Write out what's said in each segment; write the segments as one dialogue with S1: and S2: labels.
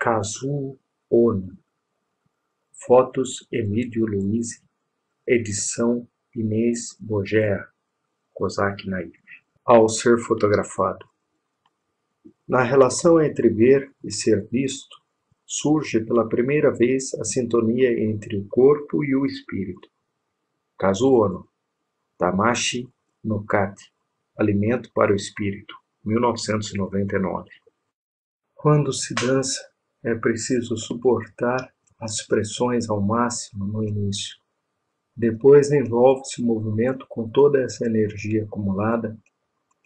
S1: Kazuo Ono. Fotos Emídio Luiz, edição Inês Bogea, Kozak Naif. Ao ser fotografado. Na relação entre ver e ser visto, surge pela primeira vez a sintonia entre o corpo e o espírito. Kazuo Ono, Tamashi no Kate, Alimento para o Espírito, 1999. Quando se dança, é preciso suportar as pressões ao máximo no início. Depois envolve-se o movimento com toda essa energia acumulada.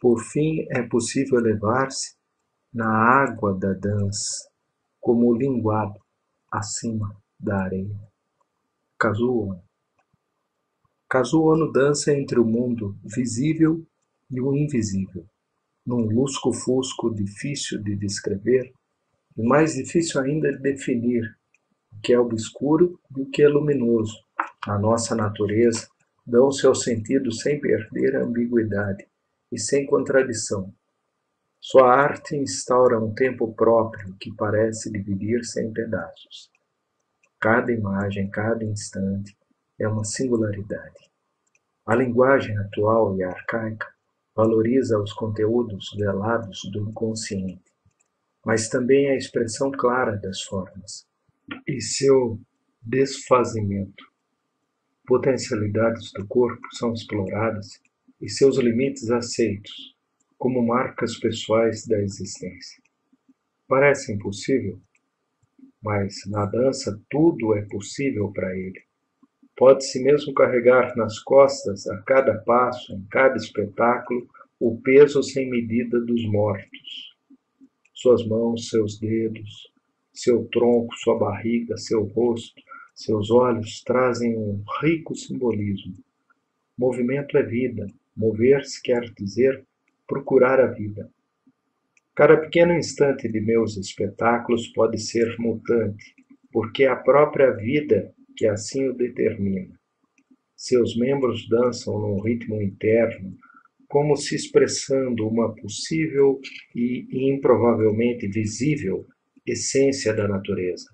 S1: Por fim, é possível elevar-se na água da dança, como linguado acima da areia. Kazuo Ono. Kazuo Ono dança entre o mundo visível e o invisível, num lusco-fusco difícil de descrever e mais difícil ainda de definir o que é obscuro e o que é luminoso. Na nossa natureza, dão-se ao sentido sem perder a ambiguidade e sem contradição. Sua arte instaura um tempo próprio que parece dividir-se em pedaços. Cada imagem, cada instante é uma singularidade. A linguagem atual e arcaica valoriza os conteúdos velados do inconsciente, mas também a expressão clara das formas e seu desfazimento. Potencialidades do corpo são exploradas e seus limites aceitos, como marcas pessoais da existência. Parece impossível, mas na dança tudo é possível para ele. Pode-se mesmo carregar nas costas, a cada passo, em cada espetáculo, o peso sem medida dos mortos. Suas mãos, seus dedos, seu tronco, sua barriga, seu rosto, seus olhos trazem um rico simbolismo. Movimento é vida. Mover-se quer dizer procurar a vida. Cada pequeno instante de meus espetáculos pode ser mutante, porque é a própria vida que assim o determina. Seus membros dançam num ritmo interno, como se expressando uma possível e improvavelmente visível essência da natureza.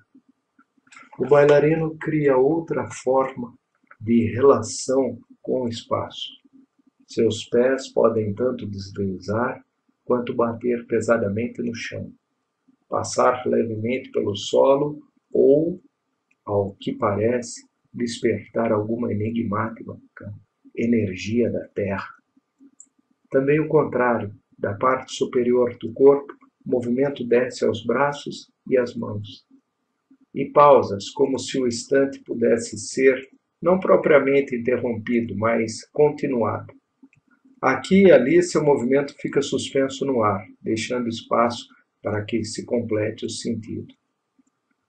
S1: O bailarino cria outra forma de relação com o espaço. Seus pés podem tanto deslizar quanto bater pesadamente no chão, passar levemente pelo solo ou, ao que parece, despertar alguma enigmática energia da terra. Também o contrário, da parte superior do corpo, o movimento desce aos braços e às mãos. E pausas, como se o instante pudesse ser, não propriamente interrompido, mas continuado. Aqui e ali seu movimento fica suspenso no ar, deixando espaço para que se complete o sentido.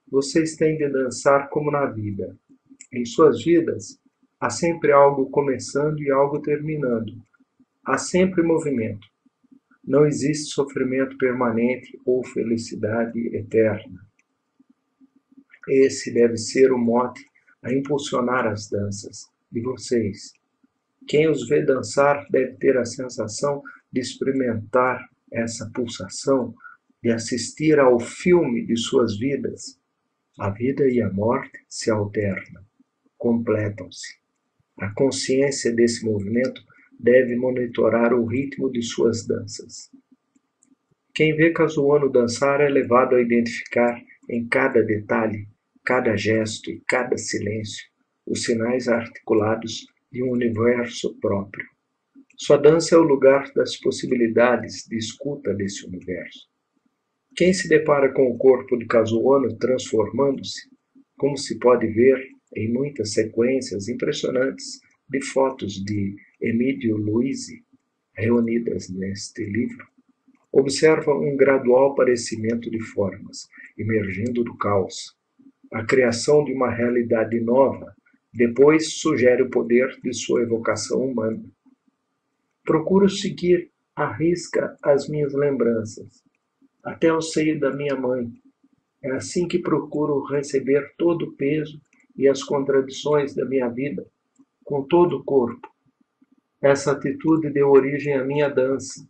S1: Vocês têm de dançar como na vida. Em suas vidas, há sempre algo começando e algo terminando. Há sempre movimento. Não existe sofrimento permanente ou felicidade eterna. Esse deve ser o mote a impulsionar as danças de vocês. Quem os vê dançar deve ter a sensação de experimentar essa pulsação, de assistir ao filme de suas vidas. A vida e a morte se alternam, completam-se. A consciência desse movimento deve monitorar o ritmo de suas danças. Quem vê Kazuo Ono dançar é levado a identificar em cada detalhe, cada gesto e cada silêncio os sinais articulados de um universo próprio. Sua dança é o lugar das possibilidades de escuta desse universo. Quem se depara com o corpo de Kazuo Ono transformando-se, como se pode ver em muitas sequências impressionantes de fotos de Emídio Luiz, reunidas neste livro, observa um gradual aparecimento de formas, emergindo do caos. A criação de uma realidade nova depois sugere o poder de sua evocação humana. Procuro seguir à risca as minhas lembranças, até o seio da minha mãe. É assim que procuro receber todo o peso e as contradições da minha vida, com todo o corpo. Essa atitude deu origem à minha dança.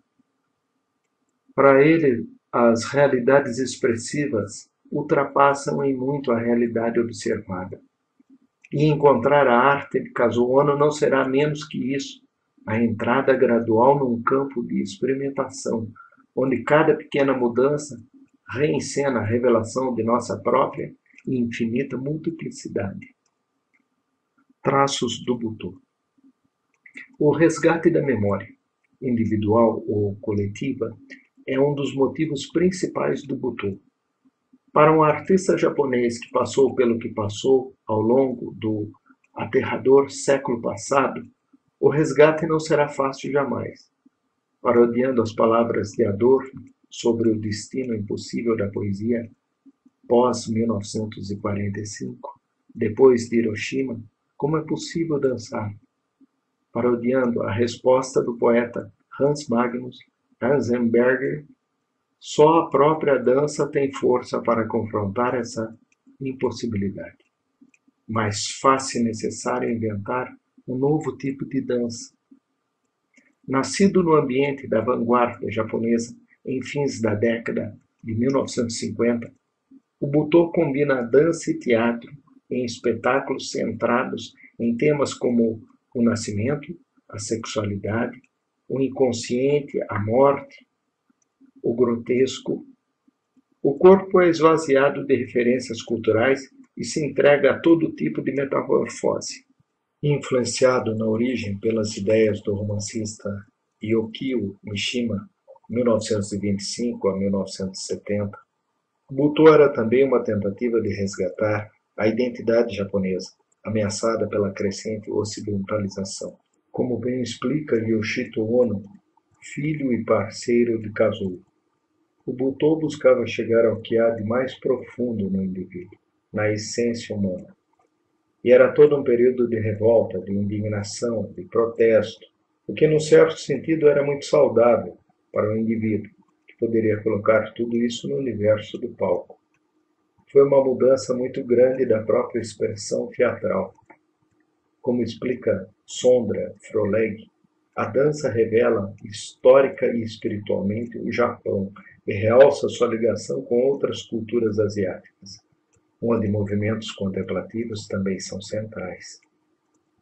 S1: Para ele, as realidades expressivas ultrapassam em muito a realidade observada. E encontrar a arte de Kazuo não será menos que isso, a entrada gradual num campo de experimentação, onde cada pequena mudança reencena a revelação de nossa própria e infinita multiplicidade. Traços do Butô. O resgate da memória, individual ou coletiva, é um dos motivos principais do Butô. Para um artista japonês que passou pelo que passou ao longo do aterrador século passado, o resgate não será fácil jamais. Parodiando as palavras de Adorno sobre o destino impossível da poesia pós-1945, depois de Hiroshima, como é possível dançar? Parodiando a resposta do poeta Hans Magnus Enzensberger, só a própria dança tem força para confrontar essa impossibilidade. Mas faz-se necessário inventar um novo tipo de dança. Nascido no ambiente da vanguarda japonesa em fins da década de 1950, o Butô combina dança e teatro em espetáculos centrados em temas como o nascimento, a sexualidade, o inconsciente, a morte, o grotesco. O corpo é esvaziado de referências culturais e se entrega a todo tipo de metamorfose. Influenciado na origem pelas ideias do romancista Yukio Mishima, 1925 a 1970, Butô era também uma tentativa de resgatar a identidade japonesa, ameaçada pela crescente ocidentalização. Como bem explica Yoshito Ono, filho e parceiro de Kazuo, o Butô buscava chegar ao que há de mais profundo no indivíduo, na essência humana. E era todo um período de revolta, de indignação, de protesto, o que, num certo sentido, era muito saudável para o indivíduo, que poderia colocar tudo isso no universo do palco. Foi uma mudança muito grande da própria expressão teatral. Como explica Sondra Froleg, a dança revela histórica e espiritualmente o Japão e realça sua ligação com outras culturas asiáticas, onde movimentos contemplativos também são centrais.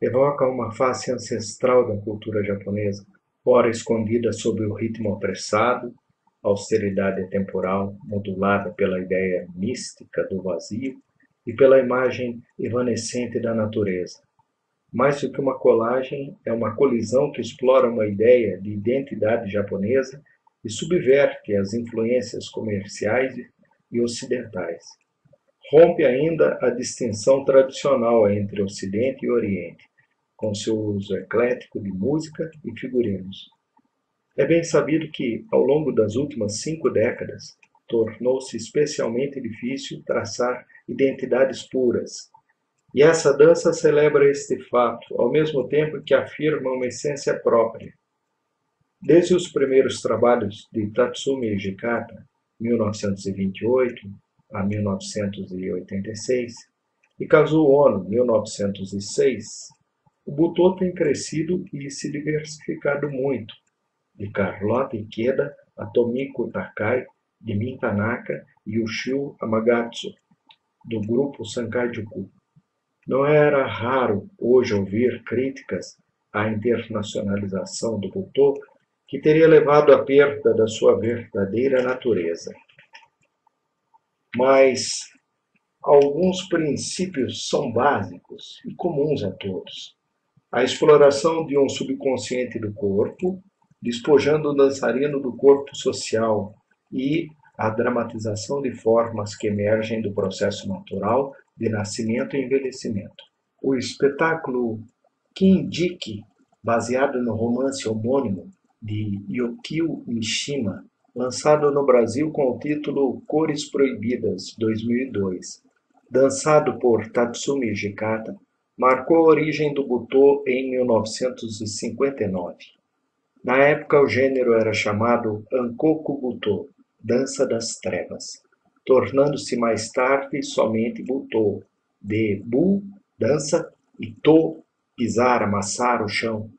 S1: Evoca uma face ancestral da cultura japonesa, ora escondida sob o ritmo apressado, austeridade temporal modulada pela ideia mística do vazio e pela imagem evanescente da natureza. Mais do que uma colagem, é uma colisão que explora uma ideia de identidade japonesa e subverte as influências comerciais e ocidentais. Rompe ainda a distinção tradicional entre Ocidente e Oriente, com seu uso eclético de música e figurinos. É bem sabido que, ao longo das últimas 5 décadas, tornou-se especialmente difícil traçar identidades puras. E essa dança celebra este fato, ao mesmo tempo que afirma uma essência própria. Desde os primeiros trabalhos de Tatsumi Hijikata, 1928 a 1986, e Kazuo Ono, 1906, o Butô tem crescido e se diversificado muito, de Carlota Ikeda a Tomiko Takai, de Min Tanaka e Ushio Amagatsu, do grupo Sankei-juku. Não era raro hoje ouvir críticas à internacionalização do Butô, que teria levado à perda da sua verdadeira natureza. Mas alguns princípios são básicos e comuns a todos. A exploração de um subconsciente do corpo, despojando o dançarino do corpo social, e a dramatização de formas que emergem do processo natural de nascimento e envelhecimento. O espetáculo Kinjiki, baseado no romance homônimo de Yukio Mishima, lançado no Brasil com o título Cores Proibidas, 2002, dançado por Tatsumi Hijikata, marcou a origem do Butô em 1959. Na época, o gênero era chamado Ankoku Butô, Dança das Trevas, tornando-se mais tarde somente Butô, de Bu, dança, e To, pisar, amassar o chão.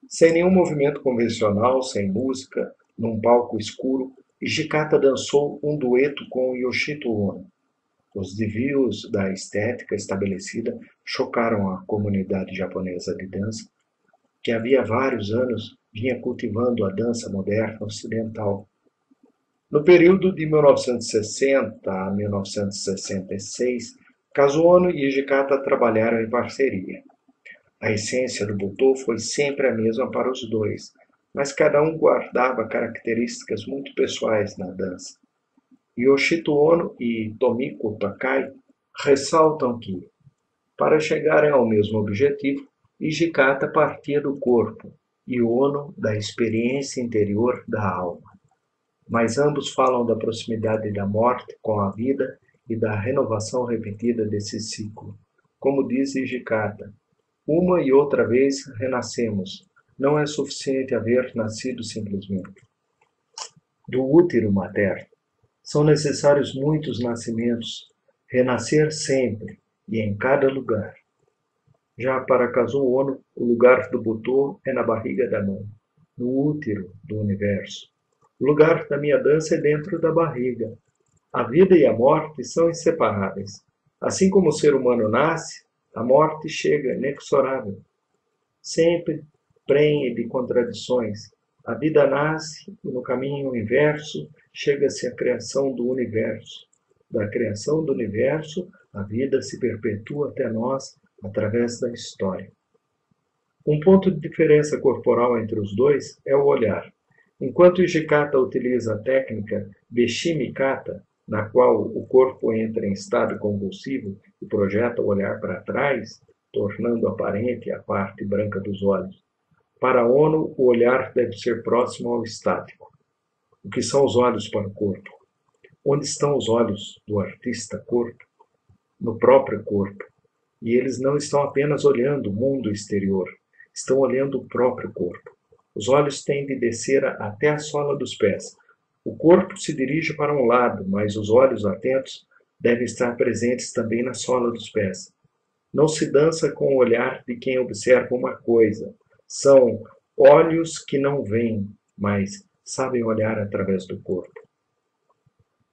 S1: Sem nenhum movimento convencional, sem música, num palco escuro, Hijikata dançou um dueto com Yoshito Ono. Os desvios da estética estabelecida chocaram a comunidade japonesa de dança, que havia vários anos vinha cultivando a dança moderna ocidental. No período de 1960 a 1966, Kazuo e Hijikata trabalharam em parceria. A essência do Butô foi sempre a mesma para os dois, mas cada um guardava características muito pessoais na dança. Yoshito Ono e Tomiko Takai ressaltam que, para chegarem ao mesmo objetivo, Hijikata partia do corpo e Ono da experiência interior da alma. Mas ambos falam da proximidade da morte com a vida e da renovação repetida desse ciclo. Como diz Hijikata, uma e outra vez renascemos. Não é suficiente haver nascido simplesmente. Do útero materno, são necessários muitos nascimentos, renascer sempre e em cada lugar. Já para Kazuo Ono, o lugar do Butô é na barriga da mãe, no útero do universo. O lugar da minha dança é dentro da barriga. A vida e a morte são inseparáveis. Assim como o ser humano nasce, a morte chega inexorável. Sempre prenhe de contradições. A vida nasce e no caminho inverso chega-se à criação do universo. Da criação do universo, a vida se perpetua até nós através da história. Um ponto de diferença corporal entre os dois é o olhar. Enquanto Hijikata utiliza a técnica Beshimi-kata, na qual o corpo entra em estado convulsivo e projeta o olhar para trás, tornando aparente a parte branca dos olhos. Para Ono, o olhar deve ser próximo ao estático. O que são os olhos para o corpo? Onde estão os olhos do artista corpo? No próprio corpo. E eles não estão apenas olhando o mundo exterior, estão olhando o próprio corpo. Os olhos têm de descer até a sola dos pés. O corpo se dirige para um lado, mas os olhos atentos devem estar presentes também na sola dos pés. Não se dança com o olhar de quem observa uma coisa. São olhos que não veem, mas sabem olhar através do corpo.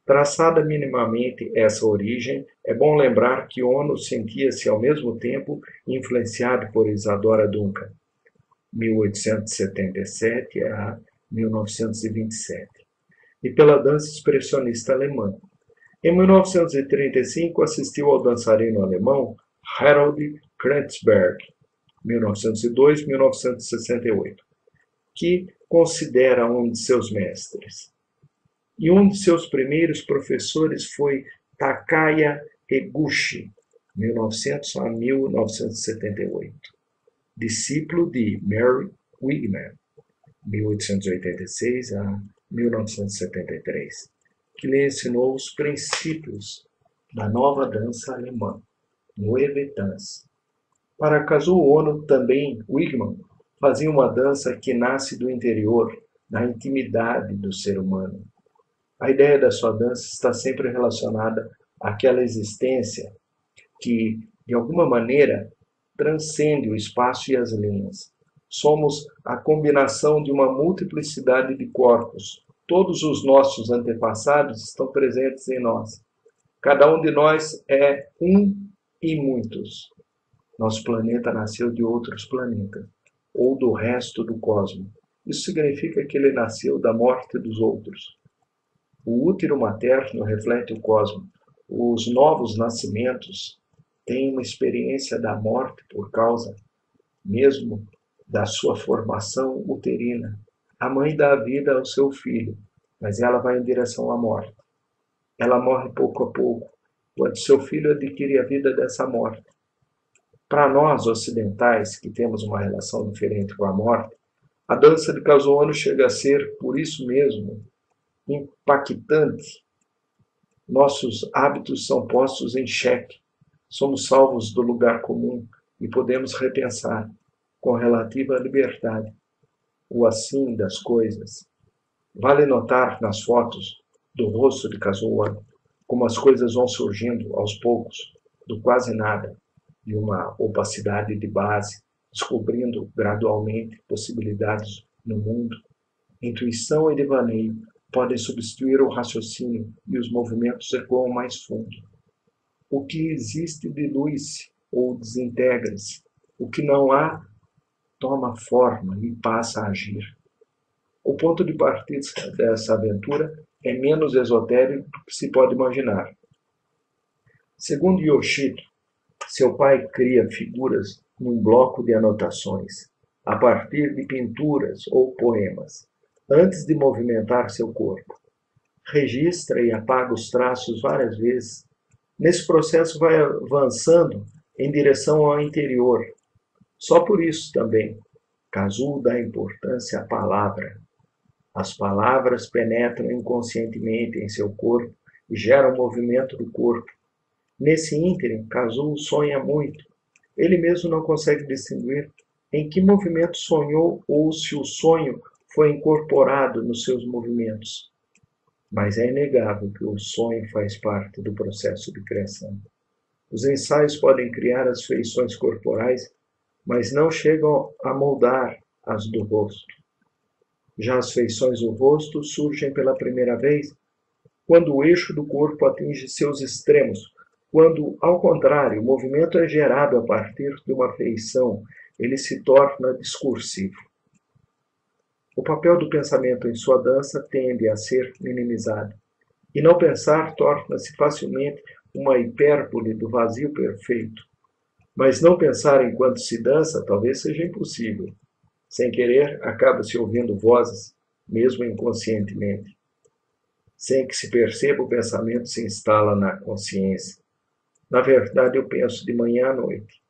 S1: Traçada minimamente essa origem, é bom lembrar que Ono sentia-se ao mesmo tempo influenciado por Isadora Duncan, 1877 a 1927, e pela dança expressionista alemã. Em 1935, assistiu ao dançarino alemão Harold Krentzberg, 1902-1968, que considera um de seus mestres. E um de seus primeiros professores foi Takaya Eguchi, 1900 a 1978, discípulo de Mary Wigman, 1886 a 1973, que lhe ensinou os princípios da nova dança alemã, Neue Tanz. Para Kazuo Ono, também Wigman fazia uma dança que nasce do interior, da intimidade do ser humano. A ideia da sua dança está sempre relacionada àquela existência que, de alguma maneira, transcende o espaço e as linhas. Somos a combinação de uma multiplicidade de corpos. Todos os nossos antepassados estão presentes em nós. Cada um de nós é um e muitos. Nosso planeta nasceu de outros planetas, ou do resto do cosmos. Isso significa que ele nasceu da morte dos outros. O útero materno reflete o cosmos. Os novos nascimentos têm uma experiência da morte por causa mesmo da sua formação uterina. A mãe dá a vida ao seu filho, mas ela vai em direção à morte. Ela morre pouco a pouco, quando seu filho adquire a vida dessa morte. Para nós ocidentais, que temos uma relação diferente com a morte, a dança de Kazuo Ono chega a ser, por isso mesmo, impactante. Nossos hábitos são postos em xeque. Somos salvos do lugar comum e podemos repensar, com relativa liberdade, o assim das coisas. Vale notar nas fotos do rosto de Kazuo Ono como as coisas vão surgindo aos poucos, do quase nada, de uma opacidade de base, descobrindo gradualmente possibilidades no mundo, intuição e devaneio, podem substituir o raciocínio e os movimentos ecoam mais fundo. O que existe dilui-se ou desintegra-se. O que não há toma forma e passa a agir. O ponto de partida dessa aventura é menos esotérico do que se pode imaginar. Segundo Yoshito, seu pai cria figuras num bloco de anotações, a partir de pinturas ou poemas, antes de movimentar seu corpo. Registra e apaga os traços várias vezes. Nesse processo vai avançando em direção ao interior. Só por isso também, Kazuo dá importância à palavra. As palavras penetram inconscientemente em seu corpo e geram o movimento do corpo. Nesse ínterim, Kazuo sonha muito. Ele mesmo não consegue distinguir em que movimento sonhou ou se o sonho foi incorporado nos seus movimentos. Mas é inegável que o sonho faz parte do processo de criação. Os ensaios podem criar as feições corporais, mas não chegam a moldar as do rosto. Já as feições do rosto surgem pela primeira vez quando o eixo do corpo atinge seus extremos, quando, ao contrário, o movimento é gerado a partir de uma feição, ele se torna discursivo. O papel do pensamento em sua dança tende a ser minimizado, e não pensar torna-se facilmente uma hipérbole do vazio perfeito. Mas não pensar enquanto se dança talvez seja impossível. Sem querer, acaba-se ouvindo vozes, mesmo inconscientemente. Sem que se perceba, o pensamento se instala na consciência. Na verdade, eu penso de manhã à noite.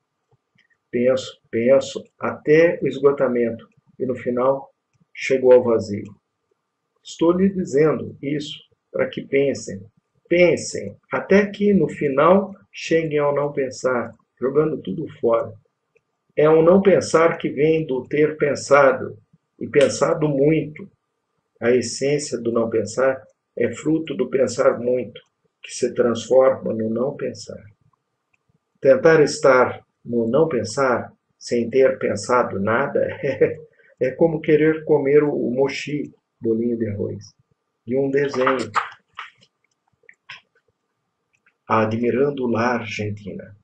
S1: Penso até o esgotamento e no final chego ao vazio. Estou lhe dizendo isso para que pensem, até que no final cheguem ao não pensar, jogando tudo fora. É um não pensar que vem do ter pensado, e pensado muito. A essência do não pensar é fruto do pensar muito, que se transforma no não pensar. Tentar estar no não pensar, sem ter pensado nada, é como querer comer o mochi, bolinho de arroz, de um desenho. Admirando La Argentina.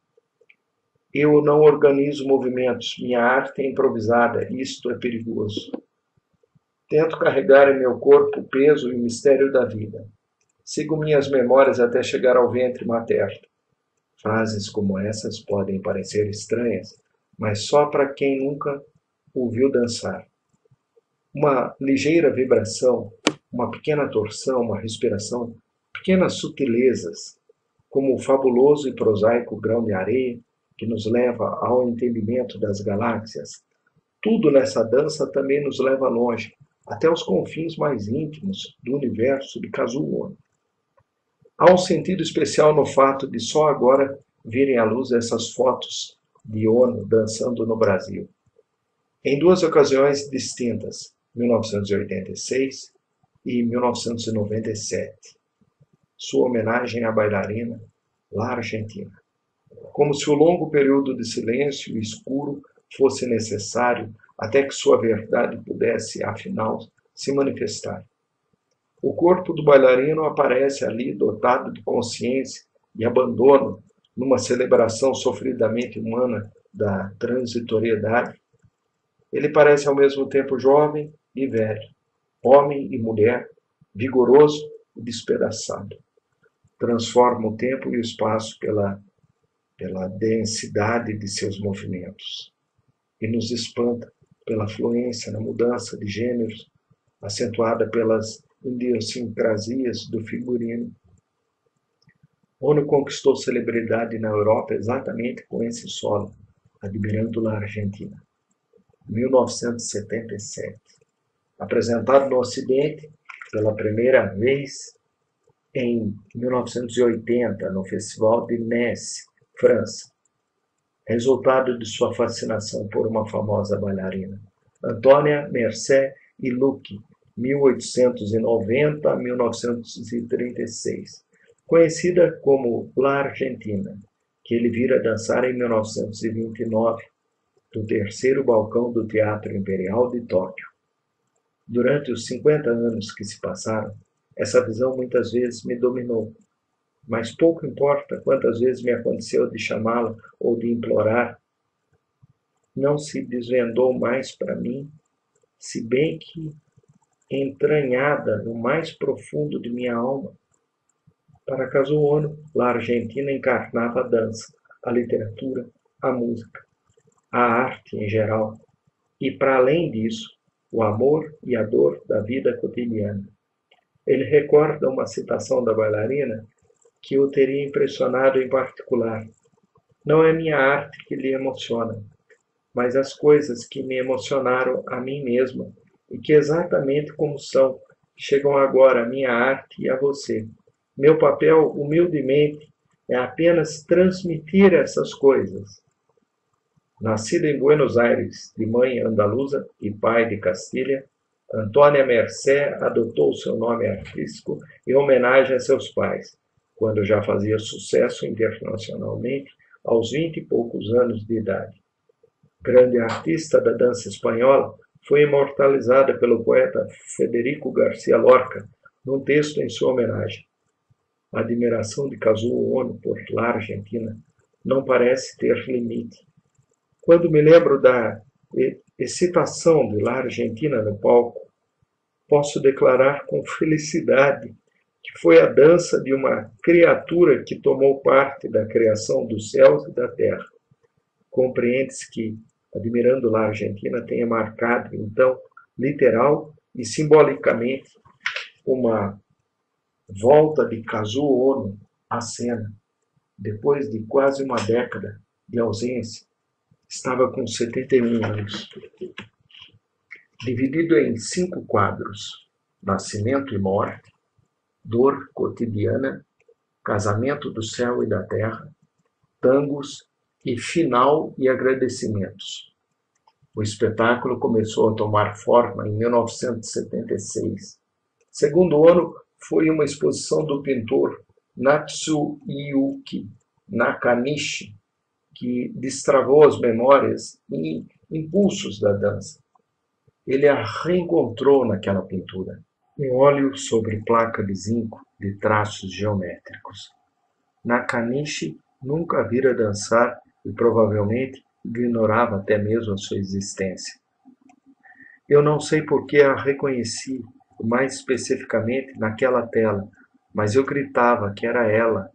S1: Eu não organizo movimentos, minha arte é improvisada, isto é perigoso. Tento carregar em meu corpo o peso e o mistério da vida. Sigo minhas memórias até chegar ao ventre materno. Frases como essas podem parecer estranhas, mas só para quem nunca ouviu dançar. Uma ligeira vibração, uma pequena torção, uma respiração, pequenas sutilezas, como o fabuloso e prosaico grão de areia, que nos leva ao entendimento das galáxias. Tudo nessa dança também nos leva longe, até os confins mais íntimos do universo de Kazuo. Há um sentido especial no fato de só agora virem à luz essas fotos de Ono dançando no Brasil. Em duas ocasiões distintas, 1986 e 1997. Sua homenagem à bailarina La Argentina. Como se o longo período de silêncio e escuro fosse necessário até que sua verdade pudesse, afinal, se manifestar. O corpo do bailarino aparece ali dotado de consciência e abandono numa celebração sofridamente humana da transitoriedade. Ele parece ao mesmo tempo jovem e velho, homem e mulher, vigoroso e despedaçado. Transforma o tempo e o espaço pela densidade de seus movimentos e nos espanta pela fluência na mudança de gêneros, acentuada pelas idiosincrasias do figurino. Ono conquistou celebridade na Europa exatamente com esse solo, admirando La Argentina. 1977. Apresentado no Ocidente pela primeira vez em 1980, no Festival de Nice, França. Resultado de sua fascinação por uma famosa bailarina, Antônia Mercé e Luque, 1890 a 1936, conhecida como La Argentina, que ele vira dançar em 1929, do terceiro balcão do Teatro Imperial de Tóquio. Durante os 50 anos que se passaram, Essa visão muitas vezes me dominou, mas pouco importa quantas vezes me aconteceu de chamá-la ou de implorar, não se desvendou mais para mim, se bem que entranhada no mais profundo de minha alma. Para Kazuo Ono, a Argentina encarnava a dança, a literatura, a música, a arte em geral, e, para além disso, o amor e a dor da vida cotidiana. Ele recorda uma citação da bailarina que o teria impressionado em particular. Não é minha arte que lhe emociona, mas as coisas que me emocionaram a mim mesma e que, exatamente como são, chegam agora à minha arte e a você. Meu papel, humildemente, é apenas transmitir essas coisas. Nascido em Buenos Aires, de mãe andaluza e pai de Castilha, Antônia Mercé adotou seu nome artístico em homenagem a seus pais, quando já fazia sucesso internacionalmente aos 20 e poucos anos de idade. Grande artista da dança espanhola, foi imortalizada pelo poeta Federico García Lorca num texto em sua homenagem. A admiração de Kazuo Ono por La Argentina não parece ter limite. Quando me lembro da excitação de La Argentina no palco, posso declarar com felicidade que foi a dança de uma criatura que tomou parte da criação dos céus e da terra. Compreende-se que, admirando La Argentina, tenha marcado, então, literal e simbolicamente, uma volta de Kazuo Ono à cena, depois de quase uma década de ausência. Estava com 71 anos. Dividido em 5 quadros: Nascimento e Morte, Dor Cotidiana, Casamento do Céu e da Terra, Tangos e Final e Agradecimentos. O espetáculo começou a tomar forma em 1976. Segundo Ono, foi uma exposição do pintor Natsuyuki Nakanishi, que destravou as memórias e impulsos da dança. Ele a reencontrou naquela pintura, um óleo sobre placa de zinco de traços geométricos. Nakanishi nunca a vira dançar e provavelmente ignorava até mesmo a sua existência. Eu não sei por que a reconheci, mais especificamente naquela tela, mas eu gritava que era ela.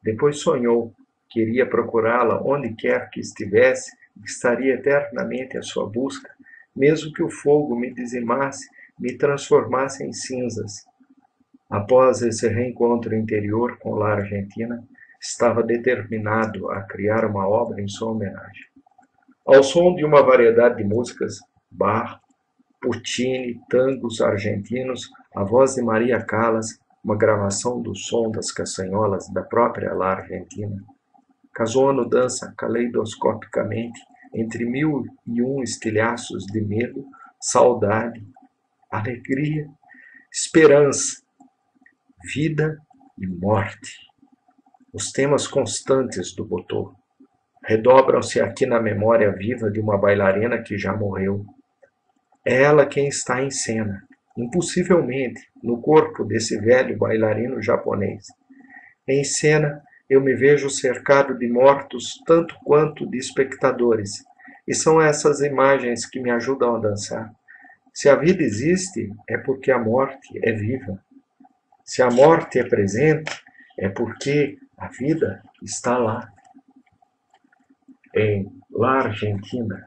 S1: Depois sonhou que iria procurá-la onde quer que estivesse e que estaria eternamente à sua busca, mesmo que o fogo me dizimasse, me transformasse em cinzas. Após esse reencontro interior com La Argentina, estava determinado a criar uma obra em sua homenagem. Ao som de uma variedade de músicas, Bach, Puccini, tangos argentinos, a voz de Maria Callas, uma gravação do som das caçanholas da própria La Argentina, Kazuo Ono dança caleidoscopicamente entre 1001 estilhaços de medo, saudade, alegria, esperança, vida e morte. Os temas constantes do Botô redobram-se aqui na memória viva de uma bailarina que já morreu. É ela quem está em cena, impossivelmente, no corpo desse velho bailarino japonês. Em cena, eu me vejo cercado de mortos tanto quanto de espectadores, e são essas imagens que me ajudam a dançar. Se a vida existe, é porque a morte é viva. Se a morte é presente, é porque a vida está lá. Em La Argentina,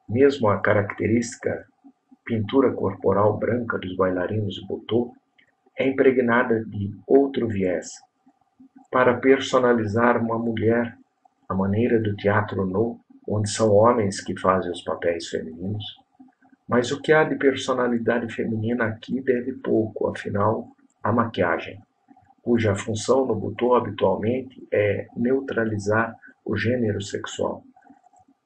S1: mesmo a característica pintura corporal branca dos bailarinos Botô é impregnada de outro viés. Para personalizar uma mulher, à maneira do teatro nu, onde são homens que fazem os papéis femininos. Mas o que há de personalidade feminina aqui deve pouco, afinal, a maquiagem, cuja função no Butô habitualmente é neutralizar o gênero sexual.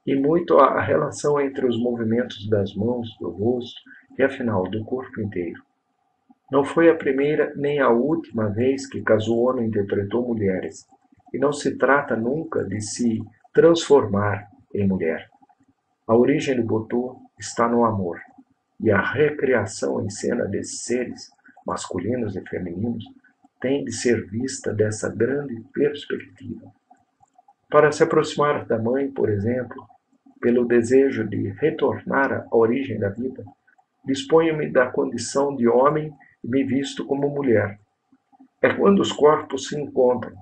S1: E muito a relação entre os movimentos das mãos, do rosto e, afinal, do corpo inteiro. Não foi a primeira nem a última vez que Kazuo Ono interpretou mulheres, e não se trata nunca de se transformar em mulher. A origem do Botô está no amor, e a recriação em cena desses seres masculinos e femininos, tem de ser vista dessa grande perspectiva. Para se aproximar da mãe, por exemplo, pelo desejo de retornar à origem da vida, disponho-me da condição de homem e me visto como mulher. É quando os corpos se encontram.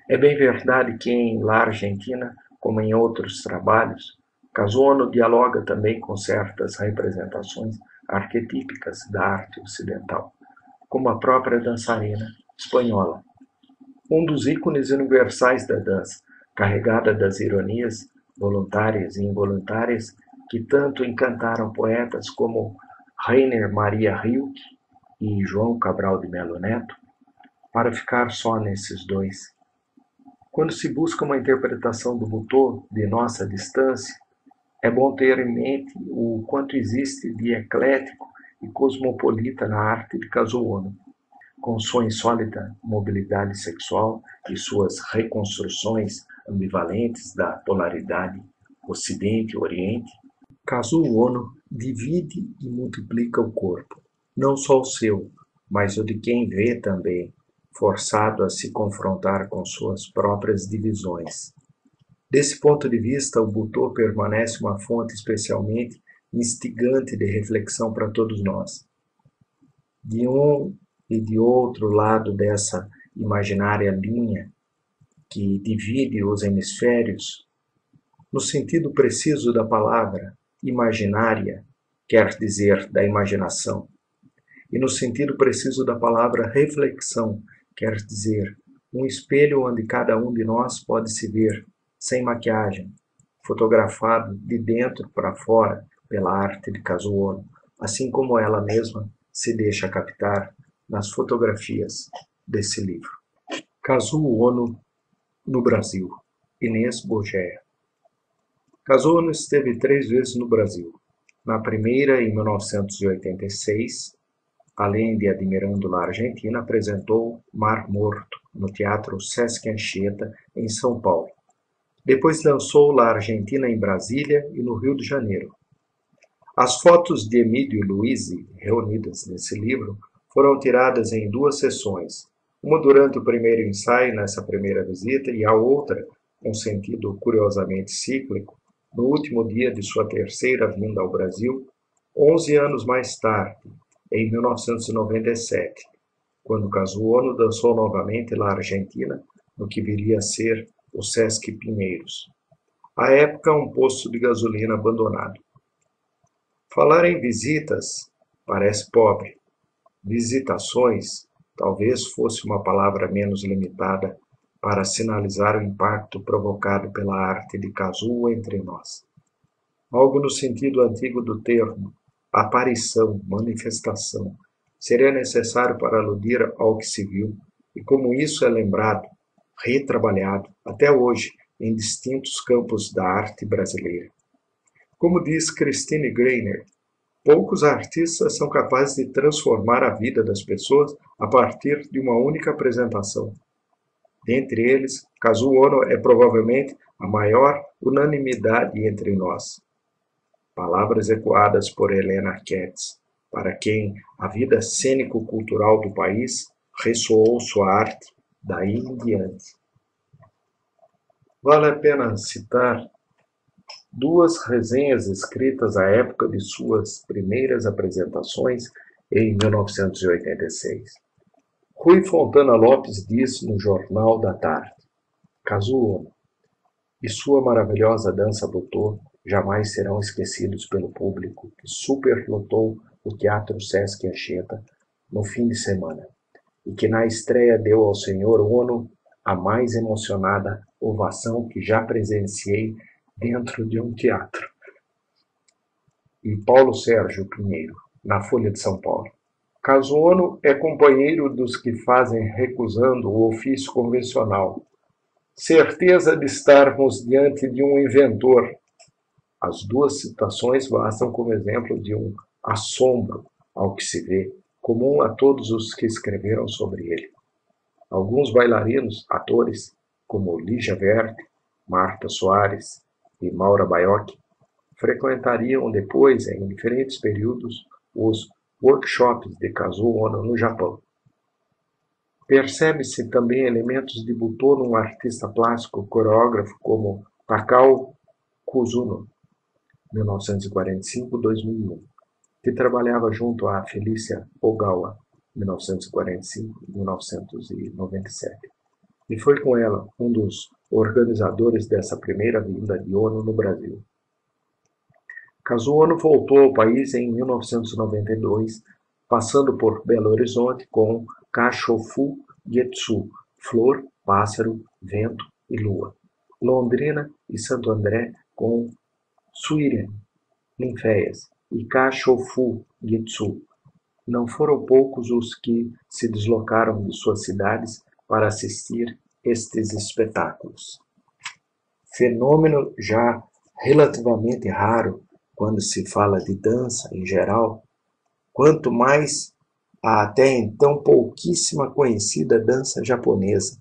S1: É bem verdade que em La Argentina, como em outros trabalhos, Casuono dialoga também com certas representações arquetípicas da arte ocidental, como a própria dançarina espanhola, um dos ícones universais da dança, carregada das ironias voluntárias e involuntárias que tanto encantaram poetas como Rainer Maria Rilke e João Cabral de Melo Neto, para ficar só nesses dois. Quando se busca uma interpretação do Butô de nossa distância, é bom ter em mente o quanto existe de eclético e cosmopolita na arte de Casuono, com sua insólita mobilidade sexual e suas reconstruções ambivalentes da polaridade Ocidente-Oriente. Casuono divide e multiplica o corpo, não só o seu, mas o de quem vê também, forçado a se confrontar com suas próprias divisões. Desse ponto de vista, o Butô permanece uma fonte especialmente instigante de reflexão para todos nós. De um e de outro lado dessa imaginária linha que divide os hemisférios, no sentido preciso da palavra, imaginária quer dizer da imaginação, e no sentido preciso da palavra reflexão quer dizer um espelho onde cada um de nós pode se ver, sem maquiagem, fotografado de dentro para fora pela arte de Casuono, assim como ela mesma se deixa captar nas fotografias desse livro. Casuono no Brasil, Inês Bogeia. Casuono esteve 3 vezes no Brasil. Na primeira, em 1986, além de Admirando La Argentina, apresentou Mar Morto, no Teatro Sesc Anchieta, em São Paulo. Depois lançou La Argentina em Brasília e no Rio de Janeiro. As fotos de Emílio Luisi, reunidas nesse livro, foram tiradas em 2 sessões, uma durante o primeiro ensaio, nessa primeira visita, e a outra, com sentido curiosamente cíclico, no último dia de sua terceira vinda ao Brasil, 11 anos mais tarde, em 1997, quando Casuono dançou novamente La Argentina, no que viria a ser o Sesc Pinheiros. À época, um posto de gasolina abandonado. Falar em visitas parece pobre. Visitações talvez fosse uma palavra menos limitada para sinalizar o impacto provocado pela arte de Kazuo entre nós. Algo no sentido antigo do termo, aparição, manifestação, seria necessário para aludir ao que se viu, e como isso é lembrado, retrabalhado, até hoje, em distintos campos da arte brasileira. Como diz Christine Greiner, poucos artistas são capazes de transformar a vida das pessoas a partir de uma única apresentação. Dentre eles, Casuono é provavelmente a maior unanimidade entre nós. Palavras ecoadas por Helena Ketz, para quem a vida cênico-cultural do país ressoou sua arte daí em diante. Vale a pena citar 2 resenhas escritas à época de suas primeiras apresentações em 1986. Rui Fontana Lopes diz no Jornal da Tarde: Casuono e sua maravilhosa dança Butô jamais serão esquecidos pelo público que superlotou o Teatro Sesc Anchieta no fim de semana e que na estreia deu ao Sr. Ono a mais emocionada ovação que já presenciei dentro de um teatro. E Paulo Sérgio Pinheiro, na Folha de São Paulo. Casuono é companheiro dos que fazem recusando o ofício convencional. Certeza de estarmos diante de um inventor. As 2 citações bastam como exemplo de um assombro ao que se vê, comum a todos os que escreveram sobre ele. Alguns bailarinos, atores, como Lígia Verde, Marta Soares e Maura Baiocchi, frequentariam depois, em diferentes períodos, os workshops de Kazuo Ono no Japão. Percebe-se também elementos de Butô num artista plástico coreógrafo como Takao Kuzuno, 1945-2001, que trabalhava junto a Felícia Ogawa, 1945-1997, e foi com ela um dos organizadores dessa primeira vinda de Ono no Brasil. Kazuo Ono voltou ao país em 1992, passando por Belo Horizonte com Kashofu Getsu, Flor, Pássaro, Vento e Lua, Londrina e Santo André com Suiren, Ninféias, e Kashofu Getsu. Não foram poucos os que se deslocaram de suas cidades para assistir estes espetáculos. Fenômeno já relativamente raro quando se fala de dança em geral, quanto mais a até então pouquíssima conhecida dança japonesa,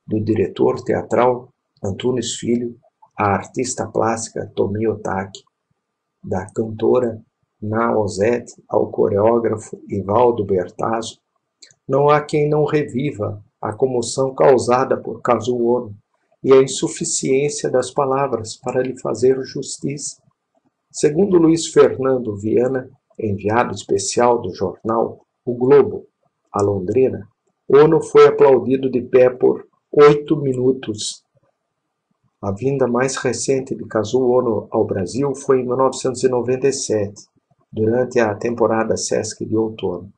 S1: do diretor teatral Antunes Filho, à artista plástica Tomi Otaki, da cantora Naozete ao coreógrafo Ivaldo Bertazzo, não há quem não reviva a comoção causada por Kazuo Ono e a insuficiência das palavras para lhe fazer justiça. Segundo Luiz Fernando Viana, enviado especial do jornal O Globo, a Londrina, Ono foi aplaudido de pé por 8 minutos. A vinda mais recente de Kazuo Ono ao Brasil foi em 1997, durante a temporada Sesc de outono.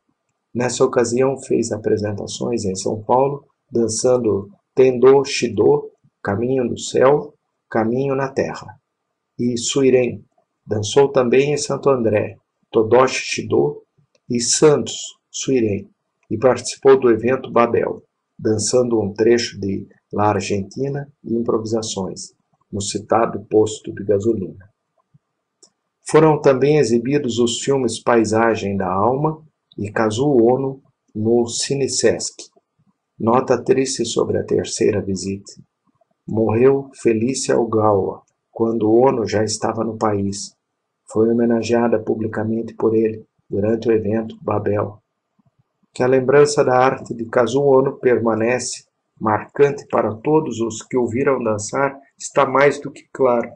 S1: Nessa ocasião fez apresentações em São Paulo, dançando Tendo Shido, Caminho do Céu, Caminho na Terra, e Suiren. Dançou também em Santo André, Todoshi Shido e Santos, Suiren, e participou do evento Babel, dançando um trecho de La Argentina e improvisações, no citado posto de gasolina. Foram também exibidos os filmes Paisagem da Alma e Kazuo Ono no Cinesesc. Nota triste sobre a terceira visita. Morreu Felícia Ogawa, quando Ono já estava no país. Foi homenageada publicamente por ele durante o evento Babel. Que a lembrança da arte de Kazuo Ono permanece marcante para todos os que o viram dançar está mais do que claro.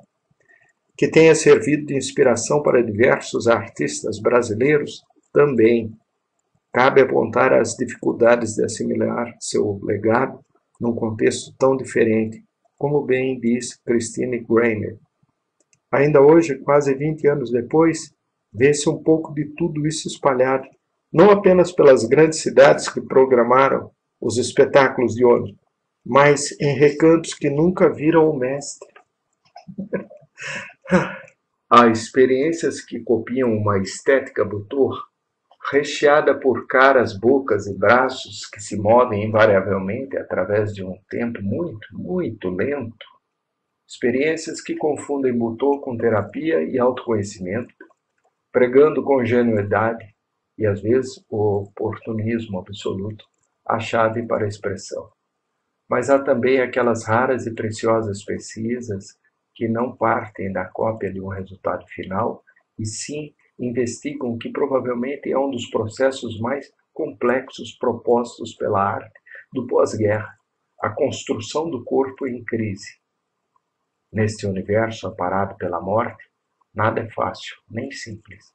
S1: Que tenha servido de inspiração para diversos artistas brasileiros também. Cabe apontar as dificuldades de assimilar seu legado num contexto tão diferente, como bem diz Christine Greiner. Ainda hoje, quase 20 anos depois, vê-se um pouco de tudo isso espalhado, não apenas pelas grandes cidades que programaram os espetáculos de Ono, mas em recantos que nunca viram o mestre. Há experiências que copiam uma estética Butô, recheada por caras, bocas e braços que se movem invariavelmente através de um tempo muito, muito lento. Experiências que confundem Butô com terapia e autoconhecimento, pregando com ingenuidade e, às vezes, o oportunismo absoluto, a chave para a expressão. Mas há também aquelas raras e preciosas pesquisas que não partem da cópia de um resultado final, e sim investigam o que provavelmente é um dos processos mais complexos propostos pela arte do pós-guerra, a construção do corpo em crise. Neste universo aparado pela morte, nada é fácil, nem simples.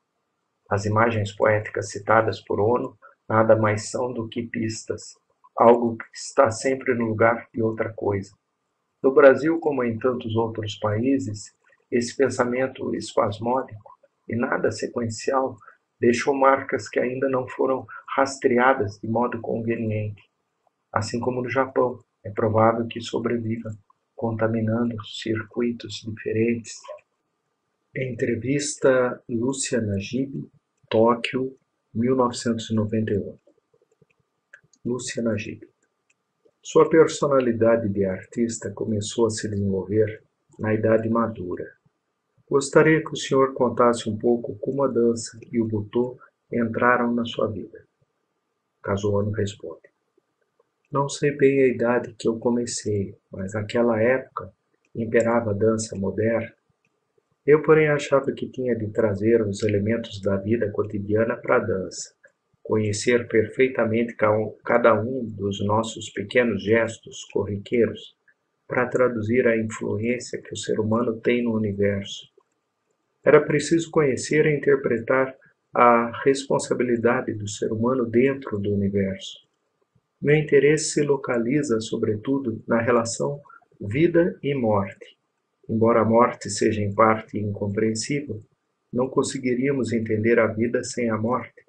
S1: As imagens poéticas citadas por Ono nada mais são do que pistas, algo que está sempre no lugar de outra coisa. No Brasil, como em tantos outros países, esse pensamento espasmódico e nada sequencial deixou marcas que ainda não foram rastreadas de modo conveniente. Assim como no Japão, é provável que sobreviva, contaminando circuitos diferentes. Entrevista Lúcia Najib, Tóquio, 1991. Lúcia Najib. Sua personalidade de artista começou a se desenvolver na idade madura. Gostaria que o senhor contasse um pouco como a dança e o Butô entraram na sua vida. Kazuo Ono responde. Não sei bem a idade que eu comecei, mas naquela época imperava a dança moderna. Eu, porém, achava que tinha de trazer os elementos da vida cotidiana para a dança, conhecer perfeitamente cada um dos nossos pequenos gestos corriqueiros, para traduzir a influência que o ser humano tem no universo. Era preciso conhecer e interpretar a responsabilidade do ser humano dentro do universo. Meu interesse se localiza, sobretudo, na relação vida e morte. Embora a morte seja em parte incompreensível, não conseguiríamos entender a vida sem a morte.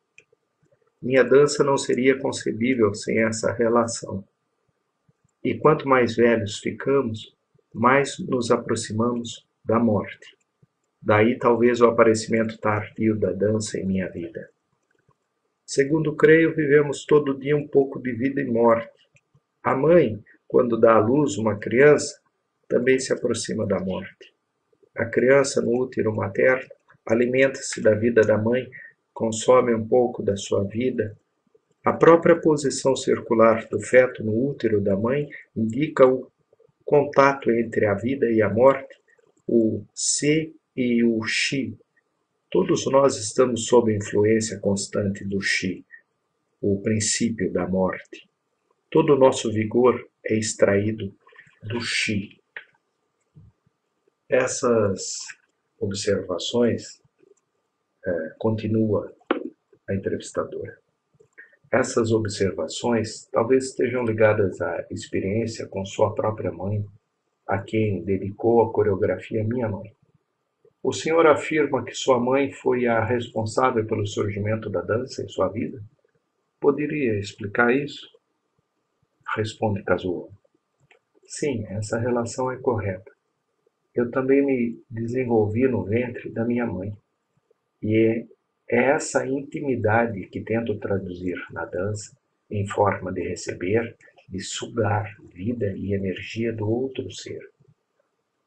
S1: Minha dança não seria concebível sem essa relação. E quanto mais velhos ficamos, mais nos aproximamos da morte. Daí talvez o aparecimento tardio da dança em minha vida. Segundo creio, vivemos todo dia um pouco de vida e morte. A mãe, quando dá à luz uma criança, também se aproxima da morte. A criança no útero materno alimenta-se da vida da mãe, consome um pouco da sua vida. A própria posição circular do feto no útero da mãe indica o contato entre a vida e a morte, o Si e o Chi. Todos nós estamos sob a influência constante do Chi, o princípio da morte. Todo o nosso vigor é extraído do Chi. Essas observações, continua a entrevistadora, essas observações talvez estejam ligadas à experiência com sua própria mãe, a quem dedicou a coreografia Minha Mãe. O senhor afirma que sua mãe foi a responsável pelo surgimento da dança em sua vida? Poderia explicar isso? Responde Kazuo. Sim, essa relação é correta. Eu também me desenvolvi no ventre da minha mãe. E é essa intimidade que tento traduzir na dança em forma de receber, de sugar vida e energia do outro ser.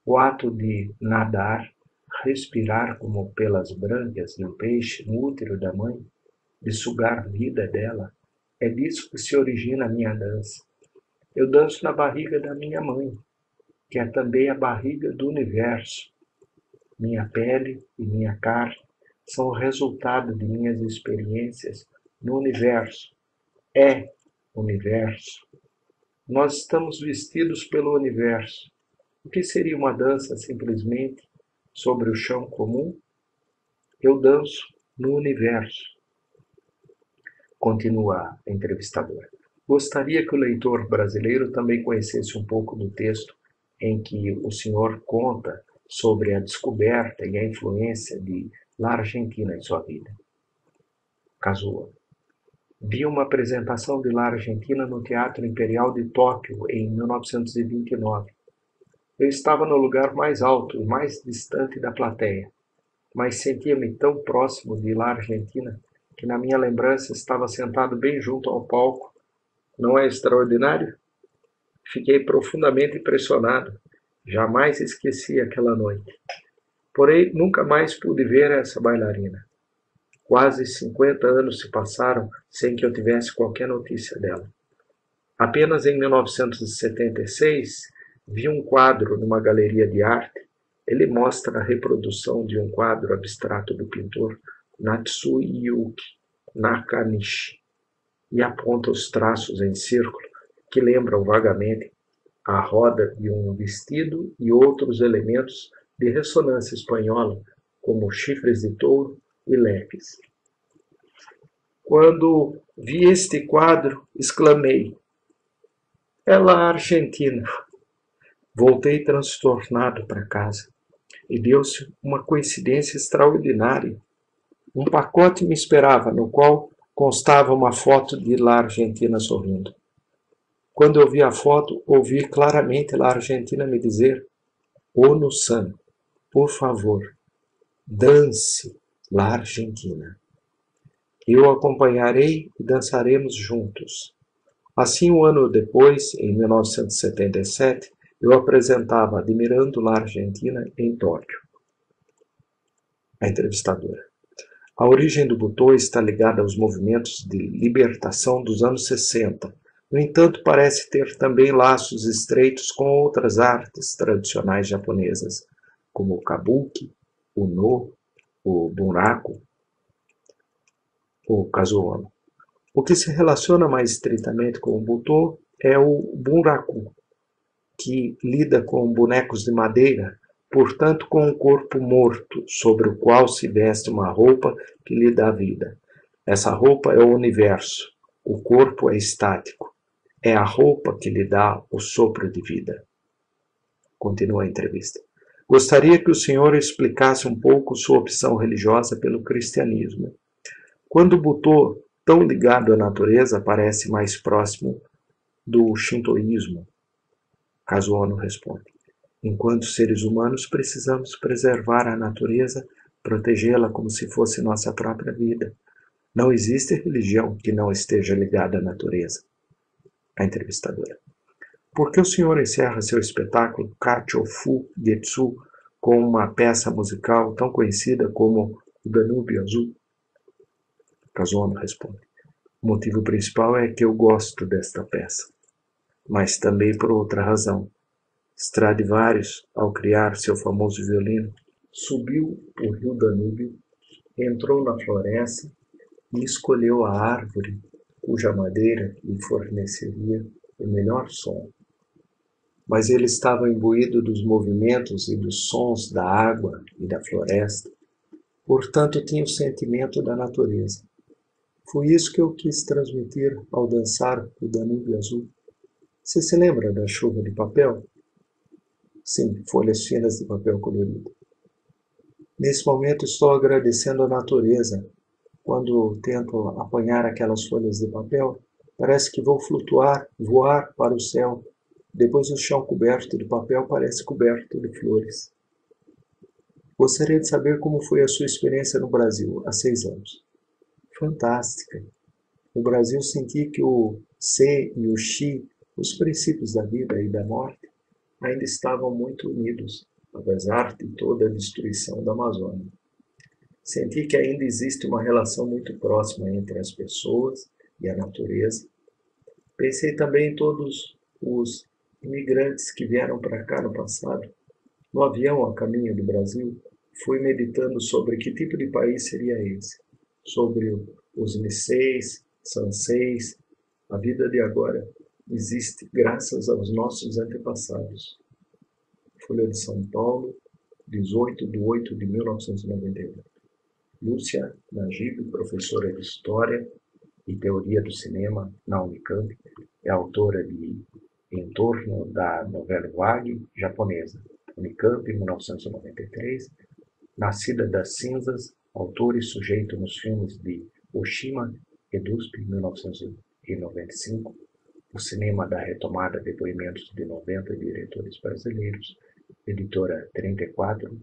S1: O ato de nadar, respirar como pelas brânquias de um peixe no útero da mãe, de sugar vida dela, é disso que se origina a minha dança. Eu danço na barriga da minha mãe, que é também a barriga do universo. Minha pele e minha carne são o resultado de minhas experiências no universo. É universo. Nós estamos vestidos pelo universo. O que seria uma dança simplesmente sobre o chão comum? Eu danço no universo. Continua a entrevistadora. Gostaria que o leitor brasileiro também conhecesse um pouco do texto em que o senhor conta sobre a descoberta e a influência de La Argentina em sua vida. Kazuo. Vi uma apresentação de La Argentina no Teatro Imperial de Tóquio em 1929. Eu estava no lugar mais alto e mais distante da plateia, mas sentia-me tão próximo de La Argentina que na minha lembrança estava sentado bem junto ao palco. Não é extraordinário? Fiquei profundamente impressionado. Jamais esqueci aquela noite. Porém, nunca mais pude ver essa bailarina. Quase 50 anos se passaram sem que eu tivesse qualquer notícia dela. Apenas em 1976, vi um quadro numa galeria de arte. Ele mostra a reprodução de um quadro abstrato do pintor Natsuyuki Nakanishi e aponta os traços em círculo que lembram vagamente a roda de um vestido e outros elementos de ressonância espanhola, como chifres de touro e leques. Quando vi este quadro, exclamei: é La Argentina! Voltei transtornado para casa e deu-se uma coincidência extraordinária. Um pacote me esperava, no qual constava uma foto de La Argentina sorrindo. Quando eu vi a foto, ouvi claramente La Argentina me dizer: Ono-san, por favor, dance La Argentina. Eu acompanharei e dançaremos juntos. Assim, um ano depois, em 1977, eu apresentava Admirando La Argentina em Tóquio. A entrevistadora. A origem do Butô está ligada aos movimentos de libertação dos anos 60. No entanto, parece ter também laços estreitos com outras artes tradicionais japonesas, como o kabuki, o no, o buraco, o Kazuo. O que se relaciona mais estritamente com o Butô é o buraco, que lida com bonecos de madeira, portanto com um corpo morto, sobre o qual se veste uma roupa que lhe dá vida. Essa roupa é o universo, o corpo é estático. É a roupa que lhe dá o sopro de vida. Continua a entrevista. Gostaria que o senhor explicasse um pouco sua opção religiosa pelo cristianismo. Quando Butô, tão ligado à natureza, parece mais próximo do shintoísmo. Kazuo responde. Enquanto seres humanos, precisamos preservar a natureza, protegê-la como se fosse nossa própria vida. Não existe religião que não esteja ligada à natureza. A entrevistadora. Por que o senhor encerra seu espetáculo Kachofu Getsu com uma peça musical tão conhecida como o Danúbio Azul? Kazuo responde. O motivo principal é que eu gosto desta peça, mas também por outra razão. Stradivarius, ao criar seu famoso violino, subiu o rio Danúbio, entrou na floresta e escolheu a árvore cuja madeira lhe forneceria o melhor som. Mas ele estava imbuído dos movimentos e dos sons da água e da floresta, portanto tinha o sentimento da natureza. Foi isso que eu quis transmitir ao dançar o Danúbio Azul. Você se lembra da chuva de papel? Sim, folhas finas de papel colorido. Nesse momento estou agradecendo a natureza. Quando tento apanhar aquelas folhas de papel, parece que vou flutuar, voar para o céu. Depois o chão coberto de papel parece coberto de flores. Gostaria de saber como foi a sua experiência no Brasil há 6 anos. Fantástica. No Brasil senti que o Se e o Xi, os princípios da vida e da morte, ainda estavam muito unidos, apesar de toda a destruição da Amazônia. Senti que ainda existe uma relação muito próxima entre as pessoas e a natureza. Pensei também em todos os imigrantes que vieram para cá no passado. No avião a caminho do Brasil, fui meditando sobre que tipo de país seria esse. Sobre os Niseis, Sanseis. A vida de agora existe graças aos nossos antepassados. Folha de São Paulo, 18/8/1998. Lúcia Najib, professora de História e Teoria do Cinema na Unicamp, é autora de Em torno da novela vague japonesa, Unicamp, 1993, Nascida das Cinzas, autor e sujeito nos filmes de Oshima e Dusp, 1995, O Cinema da Retomada, depoimentos de 90 diretores brasileiros, editora 34,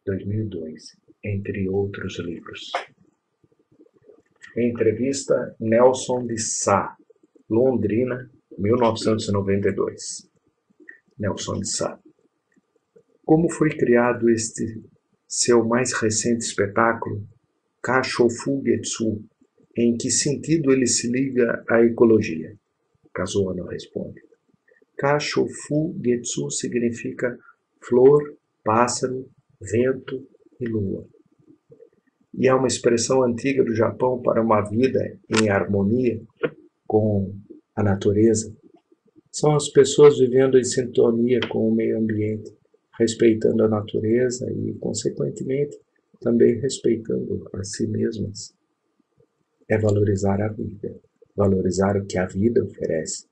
S1: 2002, entre outros livros. Entrevista Nelson de Sá, Londrina, 1992. Nelson de Sá. Como foi criado este seu mais recente espetáculo, Kachofu Getsu? Em que sentido ele se liga à ecologia? Kazuo responde. Kachofu Getsu significa flor, pássaro, vento e lua. E é uma expressão antiga do Japão para uma vida em harmonia com a natureza. São as pessoas vivendo em sintonia com o meio ambiente, respeitando a natureza e, consequentemente, também respeitando a si mesmas. É valorizar a vida, valorizar o que a vida oferece,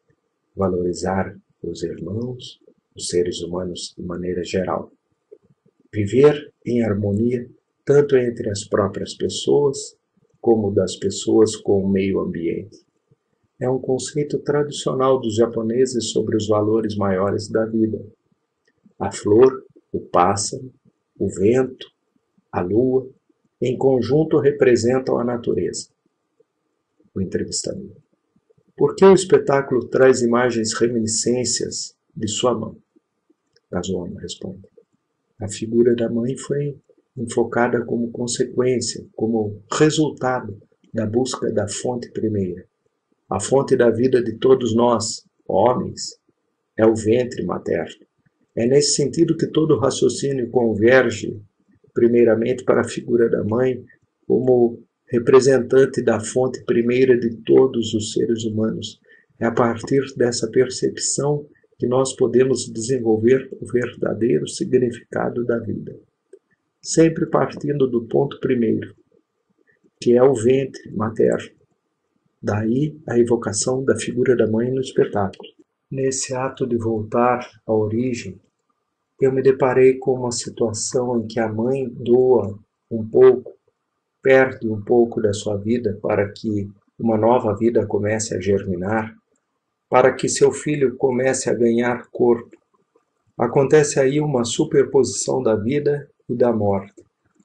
S1: valorizar os irmãos, os seres humanos de maneira geral. Viver em harmonia tanto entre as próprias pessoas como das pessoas com o meio ambiente. É um conceito tradicional dos japoneses sobre os valores maiores da vida. A flor, o pássaro, o vento, a lua, em conjunto representam a natureza. O entrevistador. Por que o espetáculo traz imagens reminiscências de sua mãe? Kazuo responde. A figura da mãe foi enfocada como consequência, como resultado da busca da fonte primeira. A fonte da vida de todos nós, homens, é o ventre materno. É nesse sentido que todo raciocínio converge, primeiramente, para a figura da mãe como representante da fonte primeira de todos os seres humanos. É a partir dessa percepção que nós podemos desenvolver o verdadeiro significado da vida. Sempre partindo do ponto primeiro, que é o ventre materno. Daí a evocação da figura da mãe no espetáculo. Nesse ato de voltar à origem, eu me deparei com uma situação em que a mãe doa um pouco, perde um pouco da sua vida para que uma nova vida comece a germinar, para que seu filho comece a ganhar corpo. Acontece aí uma superposição da vida e da morte.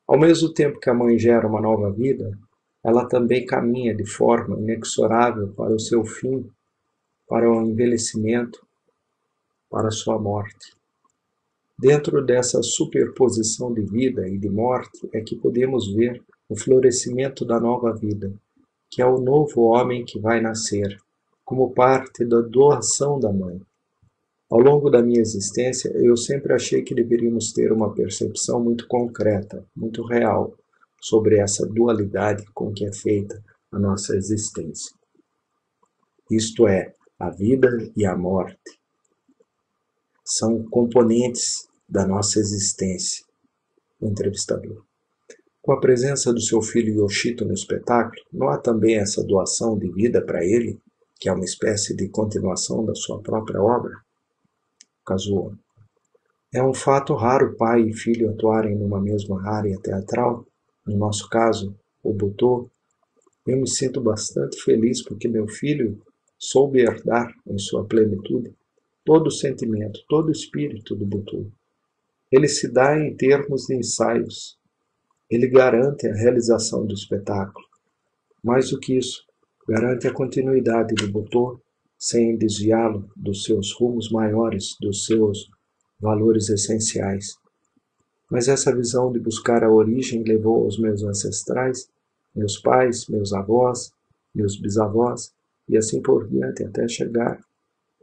S1: Ao mesmo tempo que a mãe gera uma nova vida, ela também caminha de forma inexorável para o seu fim, para o envelhecimento, para a sua morte. Dentro dessa superposição de vida e de morte é que podemos ver o florescimento da nova vida, que é o novo homem que vai nascer, como parte da doação da mãe. Ao longo da minha existência, eu sempre achei que deveríamos ter uma percepção muito concreta, muito real, sobre essa dualidade com que é feita a nossa existência. Isto é, a vida e a morte são componentes da nossa existência. O entrevistador. Com a presença do seu filho Yoshito no espetáculo, não há também essa doação de vida para ele, que é uma espécie de continuação da sua própria obra? Kazuo. É um fato raro pai e filho atuarem numa mesma área teatral. No nosso caso, o Butô. Eu me sinto bastante feliz porque meu filho soube herdar em sua plenitude todo o sentimento, todo o espírito do Butô. Ele se dá em termos de ensaios. Ele garante a realização do espetáculo. Mais do que isso, garante a continuidade do Butô sem desviá-lo dos seus rumos maiores, dos seus valores essenciais. Mas essa visão de buscar a origem levou aos meus ancestrais, meus pais, meus avós, meus bisavós, e assim por diante, até chegar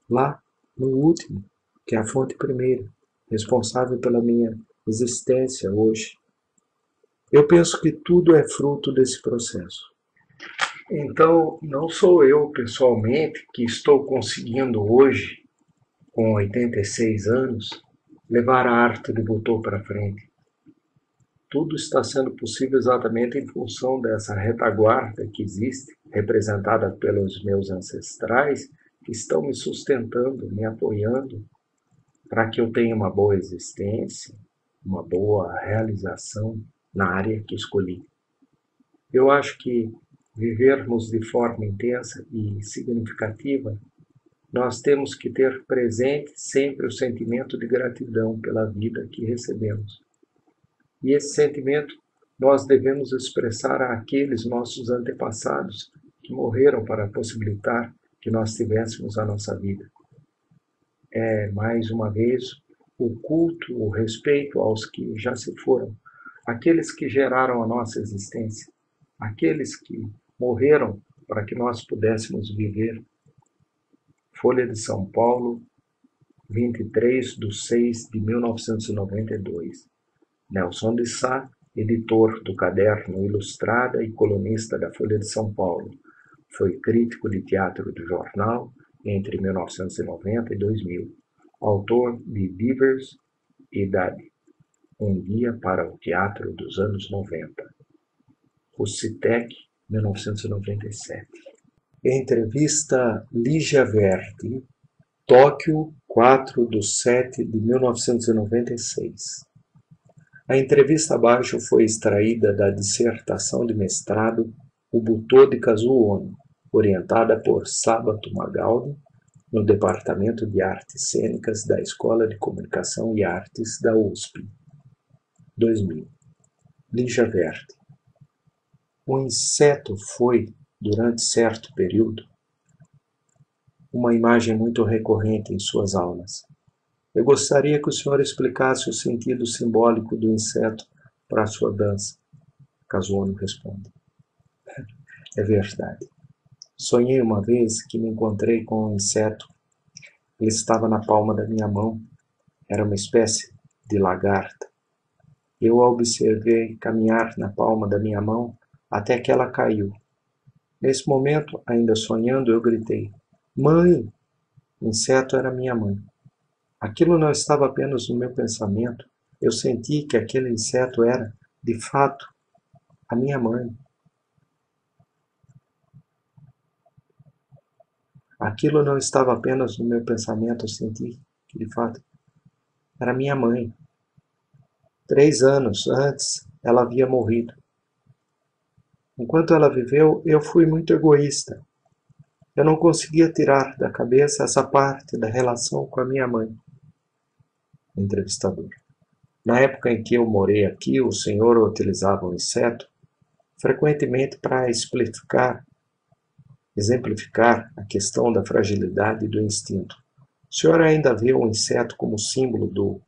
S1: lá no último, que é a fonte primeira, responsável pela minha existência hoje. Eu penso que tudo é fruto desse processo. Então, não sou eu pessoalmente que estou conseguindo hoje, com 86 anos, levar a arte do Butô para frente. Tudo está sendo possível exatamente em função dessa retaguarda que existe, representada pelos meus ancestrais, que estão me sustentando, me apoiando, para que eu tenha uma boa existência, uma boa realização na área que escolhi. Eu acho que vivermos de forma intensa e significativa, nós temos que ter presente sempre o sentimento de gratidão pela vida que recebemos. E esse sentimento nós devemos expressar àqueles nossos antepassados que morreram para possibilitar que nós tivéssemos a nossa vida. É, mais uma vez, o culto, o respeito aos que já se foram, aqueles que geraram a nossa existência, aqueles que morreram para que nós pudéssemos viver. Folha de São Paulo, 23/6/1992. Nelson de Sá, editor do Caderno Ilustrada e colunista da Folha de São Paulo. Foi crítico de teatro do jornal entre 1990 e 2000. Autor de Beavers e Daddy, um guia para o teatro dos anos 90. Rucitec, 1997. Entrevista Lígia Verdi, Tóquio, 4/7/1996. A entrevista abaixo foi extraída da dissertação de mestrado O Butô de Kazuo Ono, orientada por Sabato Magaldi, no Departamento de Artes Cênicas da Escola de Comunicação e Artes da USP. 2000. Lígia Verdi. O inseto foi, durante certo período, uma imagem muito recorrente em suas aulas. Eu gostaria que o senhor explicasse o sentido simbólico do inseto para a sua dança. Kazuo Ono responde. É verdade. Sonhei uma vez que me encontrei com um inseto. Ele estava na palma da minha mão. Era uma espécie de lagarta. Eu a observei caminhar na palma da minha mão até que ela caiu. Nesse momento, ainda sonhando, eu gritei: "Mãe!" O inseto era minha mãe. Aquilo não estava apenas no meu pensamento. Eu senti que aquele inseto era, de fato, a minha mãe. Aquilo não estava apenas no meu pensamento. Eu senti que, de fato, era minha mãe. 3 anos antes, ela havia morrido. Enquanto ela viveu, eu fui muito egoísta. Eu não conseguia tirar da cabeça essa parte da relação com a minha mãe. Entrevistador: na época em que eu morei aqui, o senhor utilizava o inseto frequentemente para exemplificar a questão da fragilidade do instinto. O senhor ainda vê o inseto como símbolo do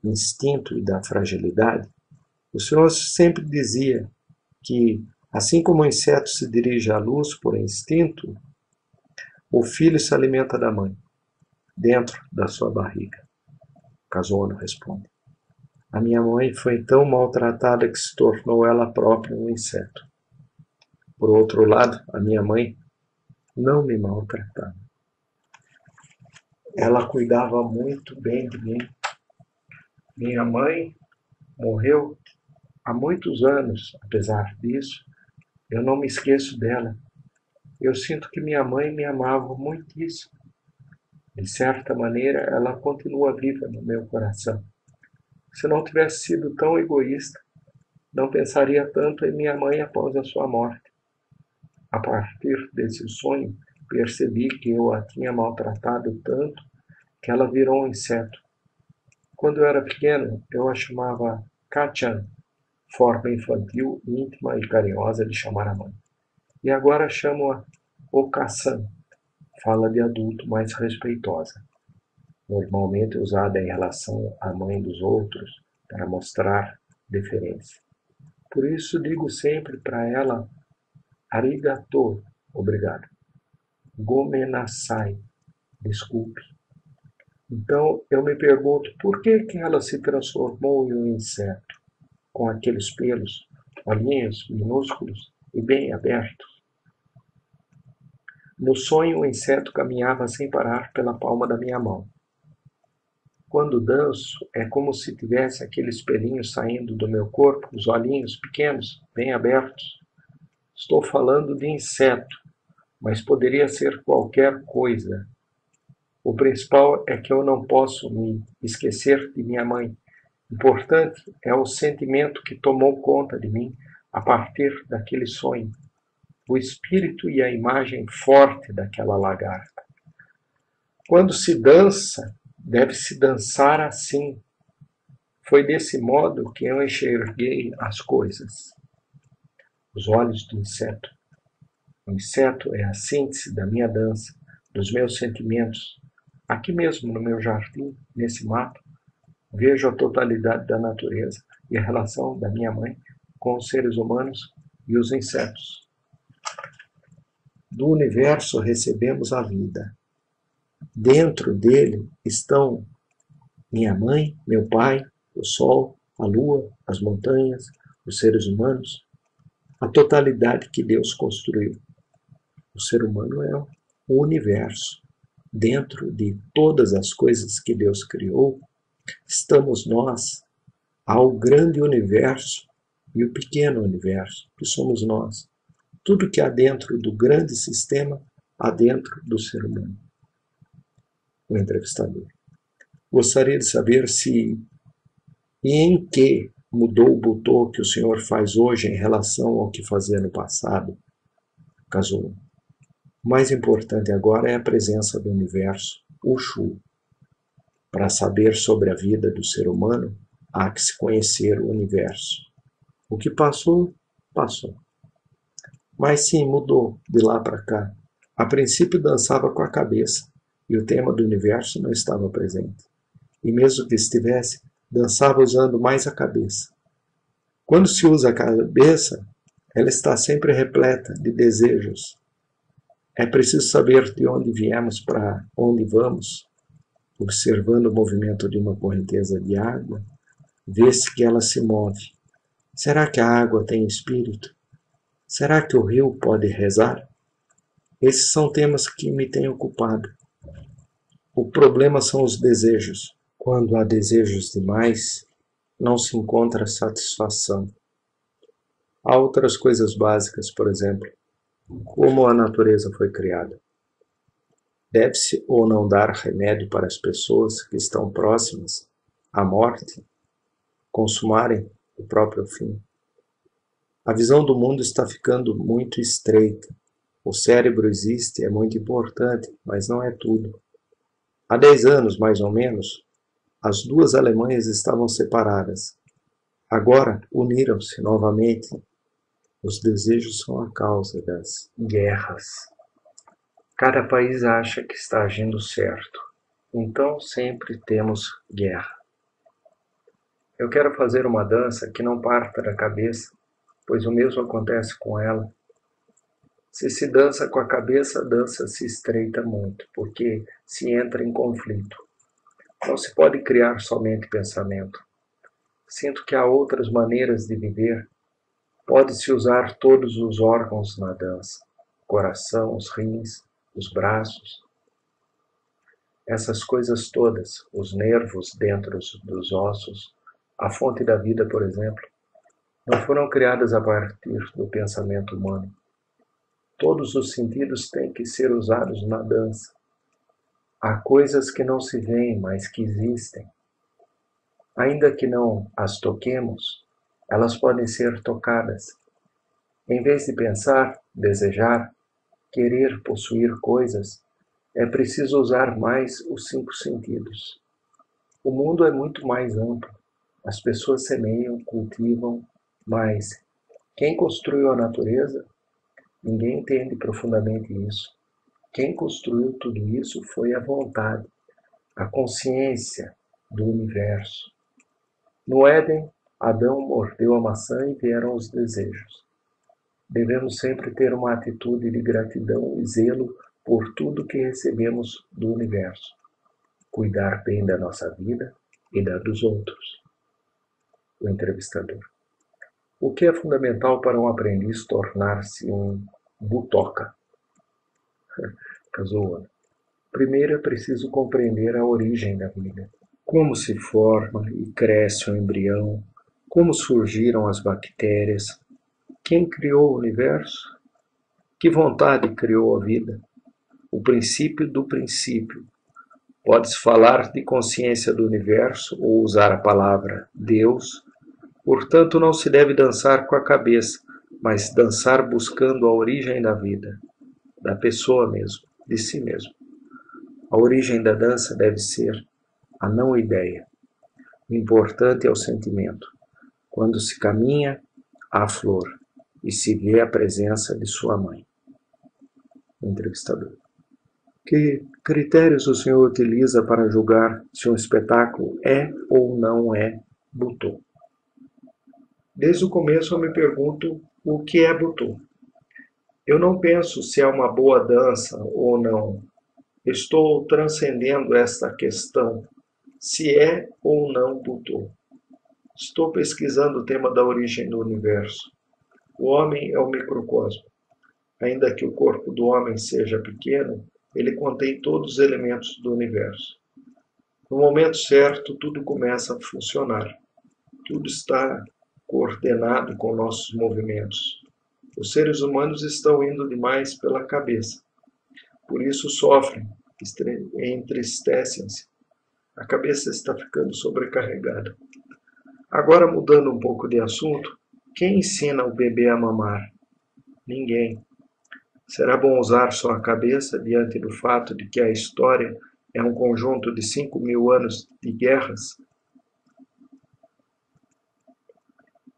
S1: instinto e da fragilidade? O senhor sempre dizia que, assim como o inseto se dirige à luz por instinto, o filho se alimenta da mãe, dentro da sua barriga. Kazuo responde: a minha mãe foi tão maltratada que se tornou ela própria um inseto. Por outro lado, a minha mãe não me maltratava. Ela cuidava muito bem de mim. Minha mãe morreu há muitos anos. Apesar disso, eu não me esqueço dela. Eu sinto que minha mãe me amava muitíssimo. De certa maneira, ela continua viva no meu coração. Se não tivesse sido tão egoísta, não pensaria tanto em minha mãe após a sua morte. A partir desse sonho, percebi que eu a tinha maltratado tanto que ela virou um inseto. Quando eu era pequeno, eu a chamava Kachan, forma infantil, íntima e carinhosa de chamar a mãe. E agora chamo-a Okasan, fala de adulto mais respeitosa, normalmente usada em relação à mãe dos outros para mostrar deferência. Por isso digo sempre para ela: arigato, obrigado. Gomenasai, desculpe. Então eu me pergunto por que ela se transformou em um inseto, com aqueles pelos, olhinhos minúsculos e bem abertos. No sonho, o inseto caminhava sem parar pela palma da minha mão. Quando danço, é como se tivesse aqueles pelinhos saindo do meu corpo, os olhinhos pequenos, bem abertos. Estou falando de inseto, mas poderia ser qualquer coisa. O principal é que eu não posso me esquecer de minha mãe. Importante é o sentimento que tomou conta de mim a partir daquele sonho. O espírito e a imagem forte daquela lagarta. Quando se dança, deve-se dançar assim. Foi desse modo que eu enxerguei as coisas. Os olhos do inseto. O inseto é a síntese da minha dança, dos meus sentimentos. Aqui mesmo no meu jardim, nesse mato, vejo a totalidade da natureza e a relação da minha mãe com os seres humanos e os insetos. Do universo recebemos a vida. Dentro dele estão minha mãe, meu pai, o sol, a lua, as montanhas, os seres humanos, a totalidade que Deus construiu. O ser humano é o universo. Dentro de todas as coisas que Deus criou, estamos nós. Há o grande universo e o pequeno universo, que somos nós. Tudo que há dentro do grande sistema, há dentro do ser humano. O entrevistador: gostaria de saber se e em que mudou o butô que o senhor faz hoje em relação ao que fazia no passado. Kazuo: o mais importante agora é a presença do universo, o Shu. Para saber sobre a vida do ser humano, há que se conhecer o universo. O que passou, passou. Mas sim, mudou de lá para cá. A princípio dançava com a cabeça, e o tema do universo não estava presente. E mesmo que estivesse, dançava usando mais a cabeça. Quando se usa a cabeça, ela está sempre repleta de desejos. É preciso saber de onde viemos para onde vamos. Observando o movimento de uma correnteza de água, vê-se que ela se move. Será que a água tem espírito? Será que o rio pode rezar? Esses são temas que me têm ocupado. O problema são os desejos. Quando há desejos demais, não se encontra satisfação. Há outras coisas básicas, por exemplo, como a natureza foi criada. Deve-se ou não dar remédio para as pessoas que estão próximas à morte, consumarem o próprio fim? A visão do mundo está ficando muito estreita. O cérebro existe, é muito importante, mas não é tudo. Há 10 anos, mais ou menos, as duas Alemanhas estavam separadas. Agora uniram-se novamente. Os desejos são a causa das guerras. Cada país acha que está agindo certo, então sempre temos guerra. Eu quero fazer uma dança que não parta da cabeça, pois o mesmo acontece com ela. Se dança com a cabeça, a dança se estreita muito, porque se entra em conflito. Não se pode criar somente pensamento. Sinto que há outras maneiras de viver. Pode-se usar todos os órgãos na dança: o coração, os rins, os braços. Essas coisas todas, os nervos dentro dos ossos, a fonte da vida, por exemplo, não foram criadas a partir do pensamento humano. Todos os sentidos têm que ser usados na dança. Há coisas que não se veem, mas que existem. Ainda que não as toquemos, elas podem ser tocadas. Em vez de pensar, desejar, querer possuir coisas, é preciso usar mais os 5 sentidos. O mundo é muito mais amplo. As pessoas semeiam, cultivam, mas quem construiu a natureza? Ninguém entende profundamente isso. Quem construiu tudo isso foi a vontade, a consciência do universo. No Éden, Adão mordeu a maçã e vieram os desejos. Devemos sempre ter uma atitude de gratidão e zelo por tudo que recebemos do universo. Cuidar bem da nossa vida e da dos outros. O entrevistador. O que é fundamental para um aprendiz tornar-se um butoca? Casou. Primeiro é preciso compreender a origem da vida. Como se forma e cresce o embrião, como surgiram as bactérias, quem criou o universo, que vontade criou a vida, o princípio do princípio. Pode-se falar de consciência do universo ou usar a palavra Deus. Portanto, não se deve dançar com a cabeça, mas dançar buscando a origem da vida, da pessoa mesmo, de si mesmo. A origem da dança deve ser a não-ideia. O importante é o sentimento. Quando se caminha, há flor e se vê a presença de sua mãe. Entrevistador. Que critérios o senhor utiliza para julgar se um espetáculo é ou não é butô? Desde o começo eu me pergunto o que é butô. Eu não penso se é uma boa dança ou não. Estou transcendendo esta questão, se é ou não butô. Estou pesquisando o tema da origem do universo. O homem é o microcosmo. Ainda que o corpo do homem seja pequeno, ele contém todos os elementos do universo. No momento certo, tudo começa a funcionar. Tudo está coordenado com nossos movimentos. Os seres humanos estão indo demais pela cabeça. Por isso sofrem, entristecem-se. A cabeça está ficando sobrecarregada. Agora, mudando um pouco de assunto, quem ensina o bebê a mamar? Ninguém. Será bom usar só a cabeça diante do fato de que a história é um conjunto de 5.000 anos de guerras?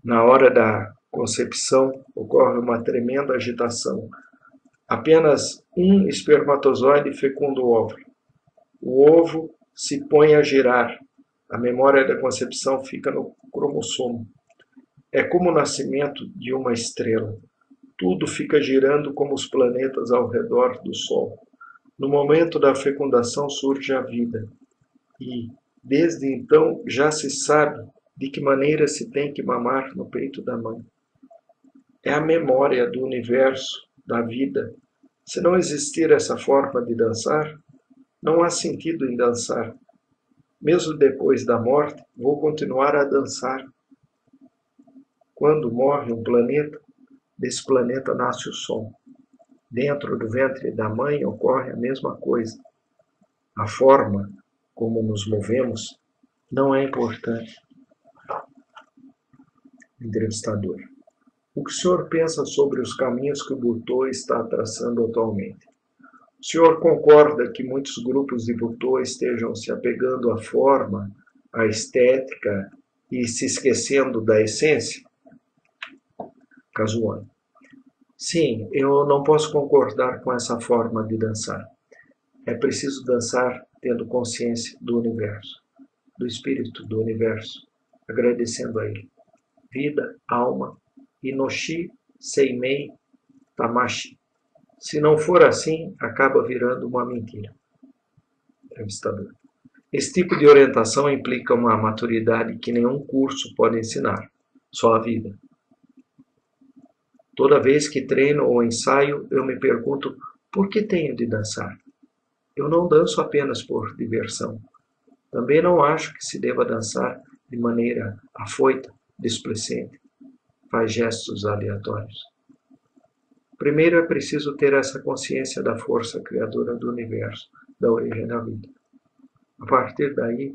S1: Na hora da concepção, ocorre uma tremenda agitação. Apenas um espermatozoide fecunda o óvulo. O ovo se põe a girar. A memória da concepção fica no cromossomo. É como o nascimento de uma estrela. Tudo fica girando como os planetas ao redor do Sol. No momento da fecundação surge a vida. e, desde então, já se sabe de que maneira se tem que mamar no peito da mãe. É a memória do universo, da vida. Se não existir essa forma de dançar, não há sentido em dançar. Mesmo depois da morte, vou continuar a dançar. Quando morre um planeta, desse planeta nasce o som. Dentro do ventre da mãe ocorre a mesma coisa. A forma como nos movemos não é importante. Entrevistador. O que o senhor pensa sobre os caminhos que o Butô está traçando atualmente? O senhor concorda que muitos grupos de Butô estejam se apegando à forma, à estética e se esquecendo da essência? Kazuan. Sim, eu não posso concordar com essa forma de dançar. É preciso dançar tendo consciência do universo, do espírito do universo, agradecendo a ele. Vida, alma, Inoshi, Seimei, Tamashi. Se não for assim, acaba virando uma mentira. Entrevistador. Esse tipo de orientação implica uma maturidade que nenhum curso pode ensinar, só a vida. Toda vez que treino ou ensaio, eu me pergunto por que tenho de dançar? Eu não danço apenas por diversão. Também não acho que se deva dançar de maneira afoita, displicente, faz gestos aleatórios. Primeiro é preciso ter essa consciência da força criadora do universo, da origem da vida. A partir daí,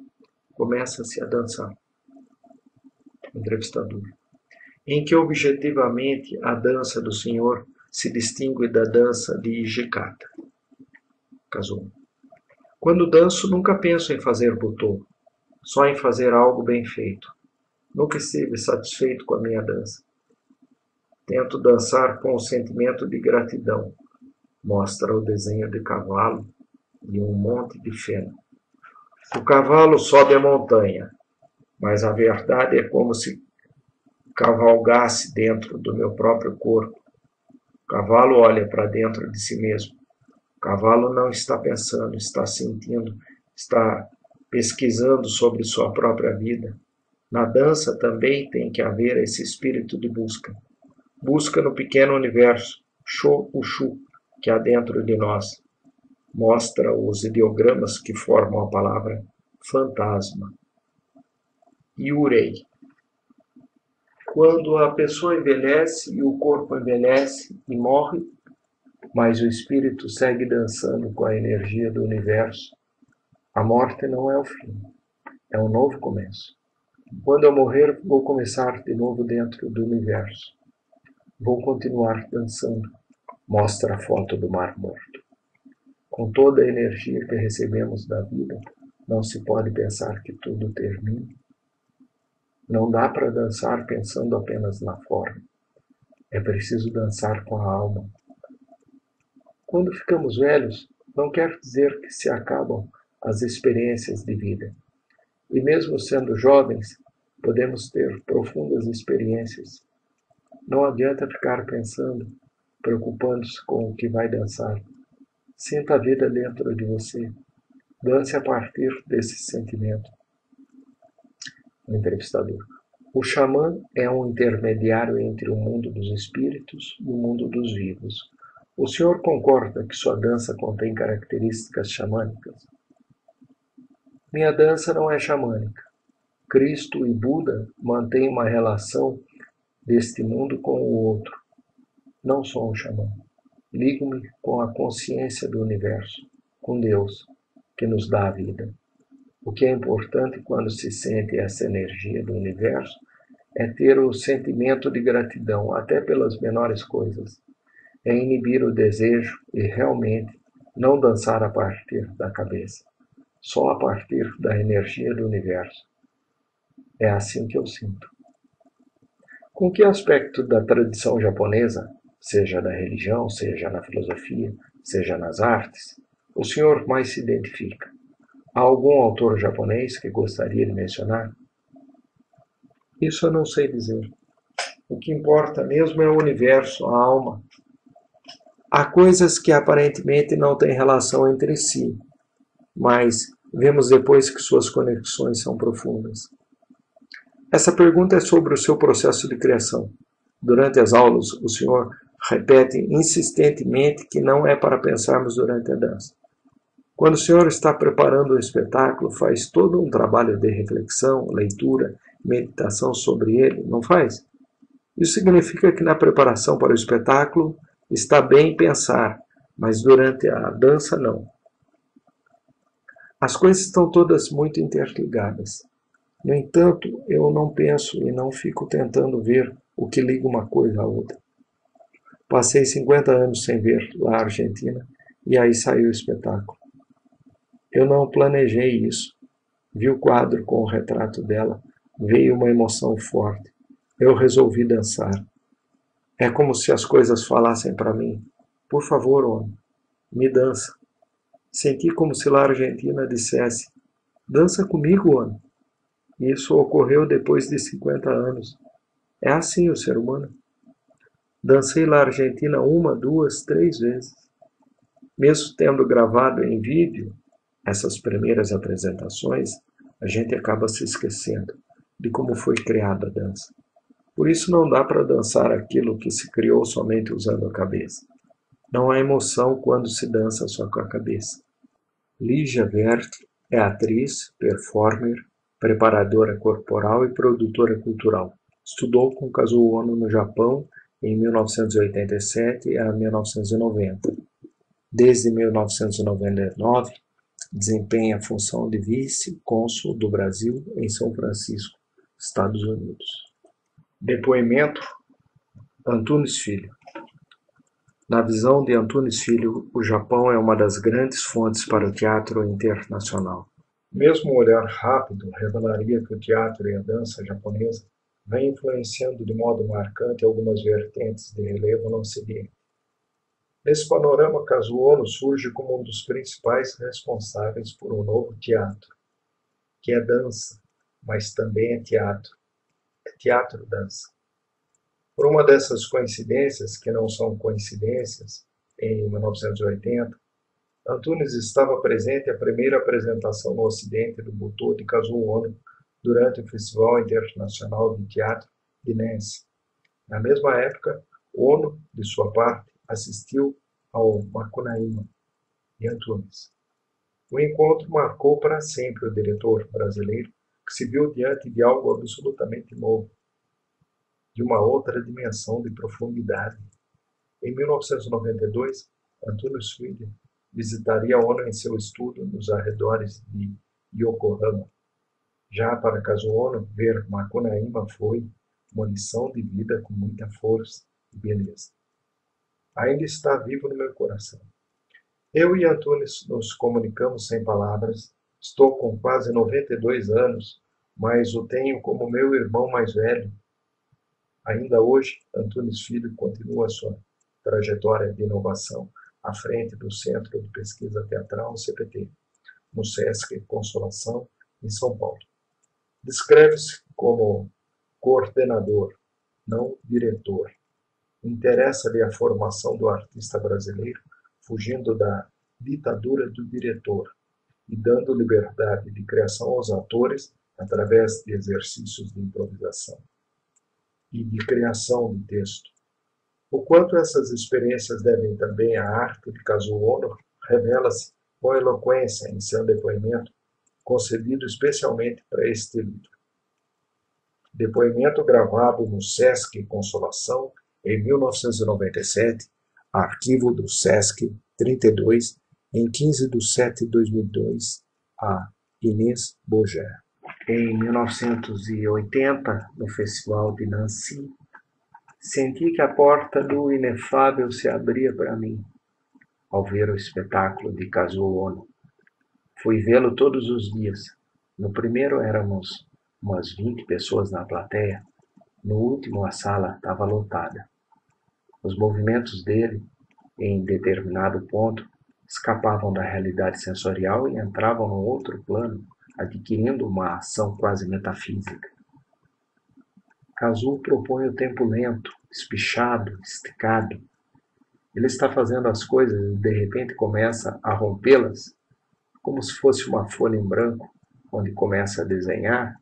S1: começa-se a dançar. Entrevistador. Em que objetivamente a dança do Senhor se distingue da dança de Hijikata? Kazuo. Quando danço, nunca penso em fazer butô, só em fazer algo bem feito. Nunca estive satisfeito com a minha dança. Tento dançar com o sentimento de gratidão. Mostra o desenho de cavalo e um monte de feno. O cavalo sobe a montanha, mas a verdade é como se cavalgasse dentro do meu próprio corpo. O cavalo olha para dentro de si mesmo. O cavalo não está pensando, está sentindo, está pesquisando sobre sua própria vida. Na dança também tem que haver esse espírito de busca. Busca no pequeno universo, Sho-Ushu, que há dentro de nós. Mostra os ideogramas que formam a palavra fantasma. Yurei. Quando a pessoa envelhece e o corpo envelhece e morre, mas o espírito segue dançando com a energia do universo, a morte não é o fim, é um novo começo. Quando eu morrer, vou começar de novo dentro do universo. Vou continuar dançando. Mostra a foto do Mar Morto. Com toda a energia que recebemos da vida, não se pode pensar que tudo termina. Não dá para dançar pensando apenas na forma. É preciso dançar com a alma. Quando ficamos velhos, não quer dizer que se acabam as experiências de vida. E mesmo sendo jovens, podemos ter profundas experiências. Não adianta ficar pensando, preocupando-se com o que vai dançar. Sinta a vida dentro de você. Dance a partir desse sentimento. O entrevistador. O xamã é um intermediário entre o mundo dos espíritos e o mundo dos vivos. O senhor concorda que sua dança contém características xamânicas? Minha dança não é xamânica. Cristo e Buda mantêm uma relação deste mundo com o outro. Não sou um xamã. Ligo-me com a consciência do universo, com Deus, que nos dá a vida. O que é importante quando se sente essa energia do universo é ter o sentimento de gratidão, até pelas menores coisas. É inibir o desejo e realmente não dançar a partir da cabeça, só a partir da energia do universo. É assim que eu sinto. Com que aspecto da tradição japonesa, seja da religião, seja na filosofia, seja nas artes, o senhor mais se identifica? Há algum autor japonês que gostaria de mencionar? Isso eu não sei dizer. O que importa mesmo é o universo, a alma. Há coisas que aparentemente não têm relação entre si, mas Vemos depois que suas conexões são profundas. Essa pergunta é sobre o seu processo de criação. Durante as aulas, o senhor repete insistentemente que não é para pensarmos durante a dança. Quando o senhor está preparando o espetáculo, faz todo um trabalho de reflexão, leitura, meditação sobre ele, não faz? Isso significa que na preparação para o espetáculo está bem pensar, mas durante a dança não. As coisas estão todas muito interligadas. No entanto, eu não penso e não fico tentando ver o que liga uma coisa à outra. Passei 50 anos sem ver lá a Argentina e aí saiu o espetáculo. Eu não planejei isso. Vi o quadro com o retrato dela, veio uma emoção forte. Eu resolvi dançar. É como se as coisas falassem para mim: por favor, homem, me dança. Senti como se lá a Argentina dissesse: dança comigo, homem. Isso ocorreu depois de 50 anos. É assim o ser humano. Dancei lá na Argentina 1, 2, 3 vezes. Mesmo tendo gravado em vídeo essas primeiras apresentações, a gente acaba se esquecendo de como foi criada a dança. Por isso não dá para dançar aquilo que se criou somente usando a cabeça. Não há emoção quando se dança só com a cabeça. Lígia Vert é atriz, performer, preparadora corporal e produtora cultural. Estudou com Kazuo Ono no Japão em 1987 a 1990. Desde 1999, desempenha a função de vice-cônsul do Brasil em São Francisco, Estados Unidos. Depoimento: Antunes Filho. Na visão de Antunes Filho, o Japão é uma das grandes fontes para o teatro internacional. Mesmo um olhar rápido revelaria que o teatro e a dança japonesa vêm influenciando de modo marcante algumas vertentes de relevo no Ocidente. Nesse panorama, Kazuo Ono surge como um dos principais responsáveis por um novo teatro, que é dança, mas também é teatro. É teatro-dança. Por uma dessas coincidências, que não são coincidências, em 1980, Antunes estava presente à primeira apresentação no Ocidente do Butô de Kazuo Ono durante o Festival Internacional de Teatro de Nancy. Na mesma época, Ono, de sua parte, assistiu ao Macunaíma de Antunes. O encontro marcou para sempre o diretor brasileiro, que se viu diante de algo absolutamente novo, de uma outra dimensão de profundidade. Em 1992, Antunes Filho visitaria Ono em seu estudo nos arredores de Yokohama. Já para Kazuo Ono, ver Macunaíma foi uma lição de vida com muita força e beleza. Ainda está vivo no meu coração. Eu e Antunes nos comunicamos sem palavras. Estou com quase 92 anos, mas o tenho como meu irmão mais velho. Ainda hoje, Antunes Filho continua sua trajetória de inovação à frente do Centro de Pesquisa Teatral, CPT, no SESC Consolação, em São Paulo. Descreve-se como coordenador, não diretor. Interessa-lhe a formação do artista brasileiro, fugindo da ditadura do diretor e dando liberdade de criação aos atores através de exercícios de improvisação e de criação de texto. O quanto essas experiências devem também à arte de Kazuo Ono revela-se com eloquência em seu depoimento, concedido especialmente para este livro. Depoimento gravado no SESC Consolação em 1997, arquivo do SESC 32, em 15 de setembro de 2002, a Inês Boger. Em 1980, no Festival de Nancy, senti que a porta do inefável se abria para mim, ao ver o espetáculo de Kazuo Ono. Fui vê-lo todos os dias. No primeiro éramos umas 20 pessoas na plateia. No último, a sala estava lotada. Os movimentos dele, em determinado ponto, escapavam da realidade sensorial e entravam num outro plano, adquirindo uma ação quase metafísica. Kazuo propõe o tempo lento, espichado, esticado. Ele está fazendo as coisas e de repente começa a rompê-las. como se fosse uma folha em branco, onde começa a desenhar,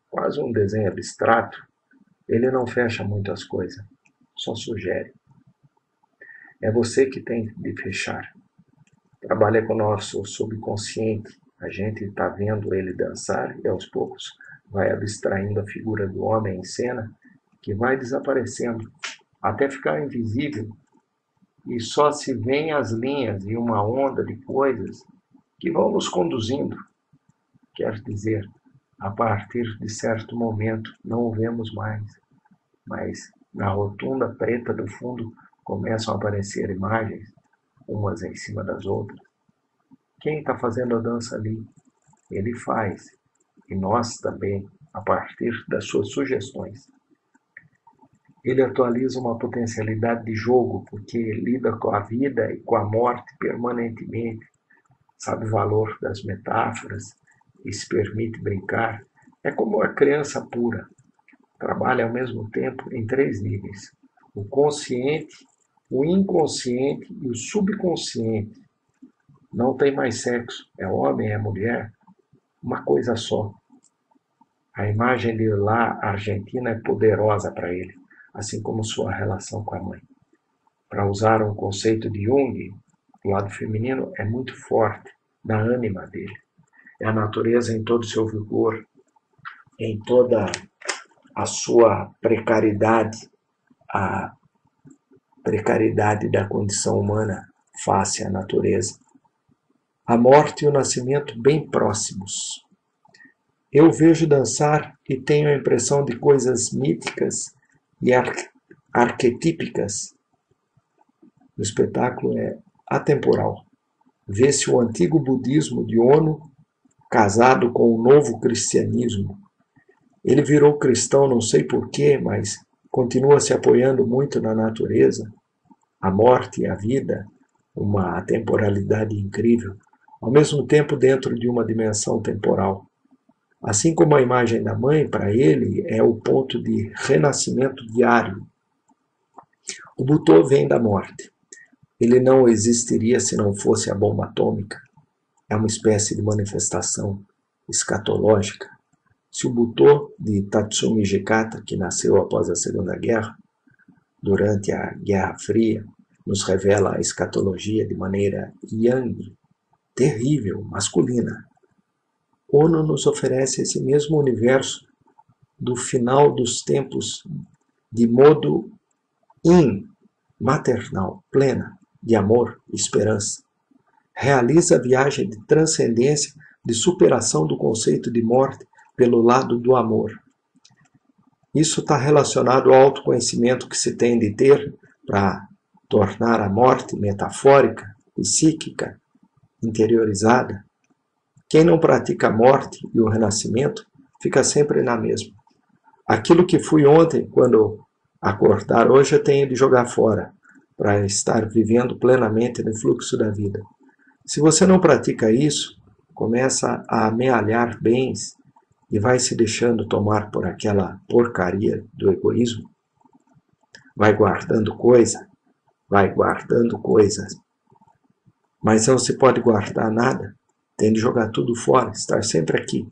S1: quase um desenho abstrato. Ele não fecha muito as coisas, só sugere. É você que tem de fechar. Trabalha com o nosso subconsciente. A gente está vendo ele dançar e aos poucos vai abstraindo a figura do homem em cena, que vai desaparecendo até ficar invisível, e só se vêem as linhas e uma onda de coisas que vão nos conduzindo. Quer dizer, a partir de certo momento não o vemos mais, mas na rotunda preta do fundo começam a aparecer imagens, umas em cima das outras. Quem está fazendo a dança ali? Ele faz, e nós também, a partir das suas sugestões. Ele atualiza uma potencialidade de jogo, porque lida com a vida e com a morte permanentemente, sabe o valor das metáforas e se permite brincar. É como a criança pura, trabalha ao mesmo tempo em 3 níveis: o consciente, o inconsciente e o subconsciente. Não tem mais sexo, é homem, é mulher, uma coisa só. A imagem de lá argentina é poderosa para ele, assim como sua relação com a mãe. Para usar um conceito de Jung, o lado feminino é muito forte na ânima dele. É a natureza em todo o seu vigor, em toda a sua precariedade, a precariedade da condição humana face à natureza. A morte e o nascimento bem próximos. Eu vejo dançar e tenho a impressão de coisas míticas e arquetípicas. O espetáculo é atemporal. Vê-se o antigo budismo de Ono casado com o novo cristianismo. Ele virou cristão, não sei porquê, mas continua se apoiando muito na natureza, a morte e a vida, uma atemporalidade incrível, ao mesmo tempo dentro de uma dimensão temporal. Assim como a imagem da mãe, para ele, é o ponto de renascimento diário. O Butô vem da morte. Ele não existiria se não fosse a bomba atômica. É uma espécie de manifestação escatológica. Se o Butô de Tatsumi Jikata, que nasceu após a Segunda Guerra, durante a Guerra Fria, nos revela a escatologia de maneira yang, terrível, masculina, Ono nos oferece esse mesmo universo do final dos tempos de modo maternal, plena, de amor e esperança. Realiza a viagem de transcendência, de superação do conceito de morte pelo lado do amor. Isso está relacionado ao autoconhecimento que se tem de ter para tornar a morte metafórica, psíquica, interiorizada. Quem não pratica a morte e o renascimento fica sempre na mesma. Aquilo que fui ontem, quando acordar hoje, eu tenho de jogar fora, para estar vivendo plenamente no fluxo da vida. Se você não pratica isso, começa a amealhar bens e vai se deixando tomar por aquela porcaria do egoísmo, vai guardando coisas, mas não se pode guardar nada, tem de jogar tudo fora, estar sempre aqui.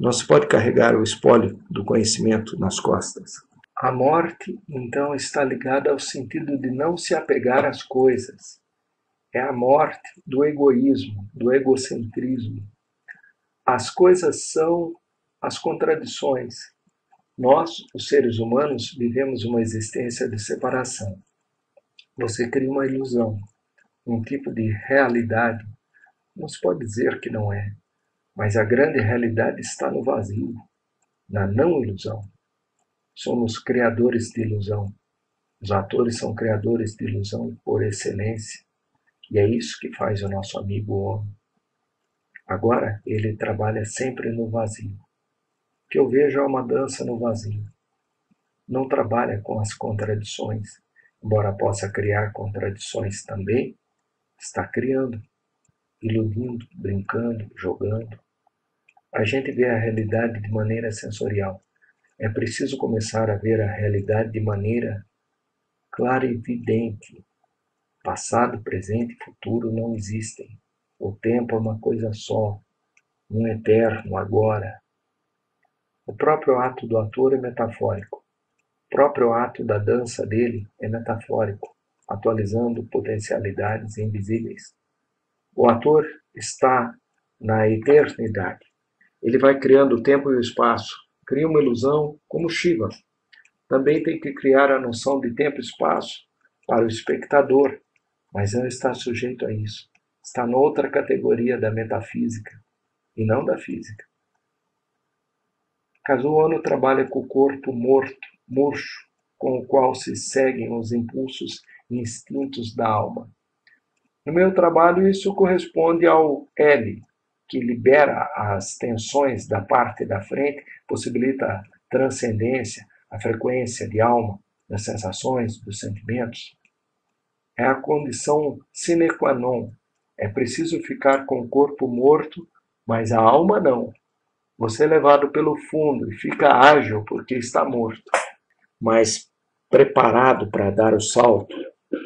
S1: Não se pode carregar o espólio do conhecimento nas costas. A morte, então, está ligada ao sentido de não se apegar às coisas. É a morte do egoísmo, do egocentrismo. As coisas são as contradições. Nós, os seres humanos, vivemos uma existência de separação. Você cria uma ilusão, um tipo de realidade. Não se pode dizer que não é, mas a grande realidade está no vazio, na não-ilusão. Somos criadores de ilusão. Os atores são criadores de ilusão por excelência. E é isso que faz o nosso amigo homem. Agora, ele trabalha sempre no vazio. O que eu vejo é uma dança no vazio. Não trabalha com as contradições, embora possa criar contradições também, está criando, iludindo, brincando, jogando. A gente vê a realidade de maneira sensorial. É preciso começar a ver a realidade de maneira clara e evidente. Passado, presente e futuro não existem. O tempo é uma coisa só, um eterno agora. O próprio ato do ator é metafórico. O próprio ato da dança dele é metafórico, atualizando potencialidades invisíveis. O ator está na eternidade. Ele vai criando o tempo e o espaço, cria uma ilusão como Shiva. Também tem que criar a noção de tempo e espaço para o espectador, mas não está sujeito a isso. Está noutra categoria da metafísica e não da física. Kazuo Ono trabalha com o corpo morto, murcho, com o qual se seguem os impulsos e instintos da alma. No meu trabalho, isso corresponde ao L, que libera as tensões da parte da frente, possibilita a transcendência, a frequência de alma, das sensações, dos sentimentos. É a condição sine qua non. É preciso ficar com o corpo morto, mas a alma não. Você é levado pelo fundo e fica ágil porque está morto, mas preparado para dar o salto,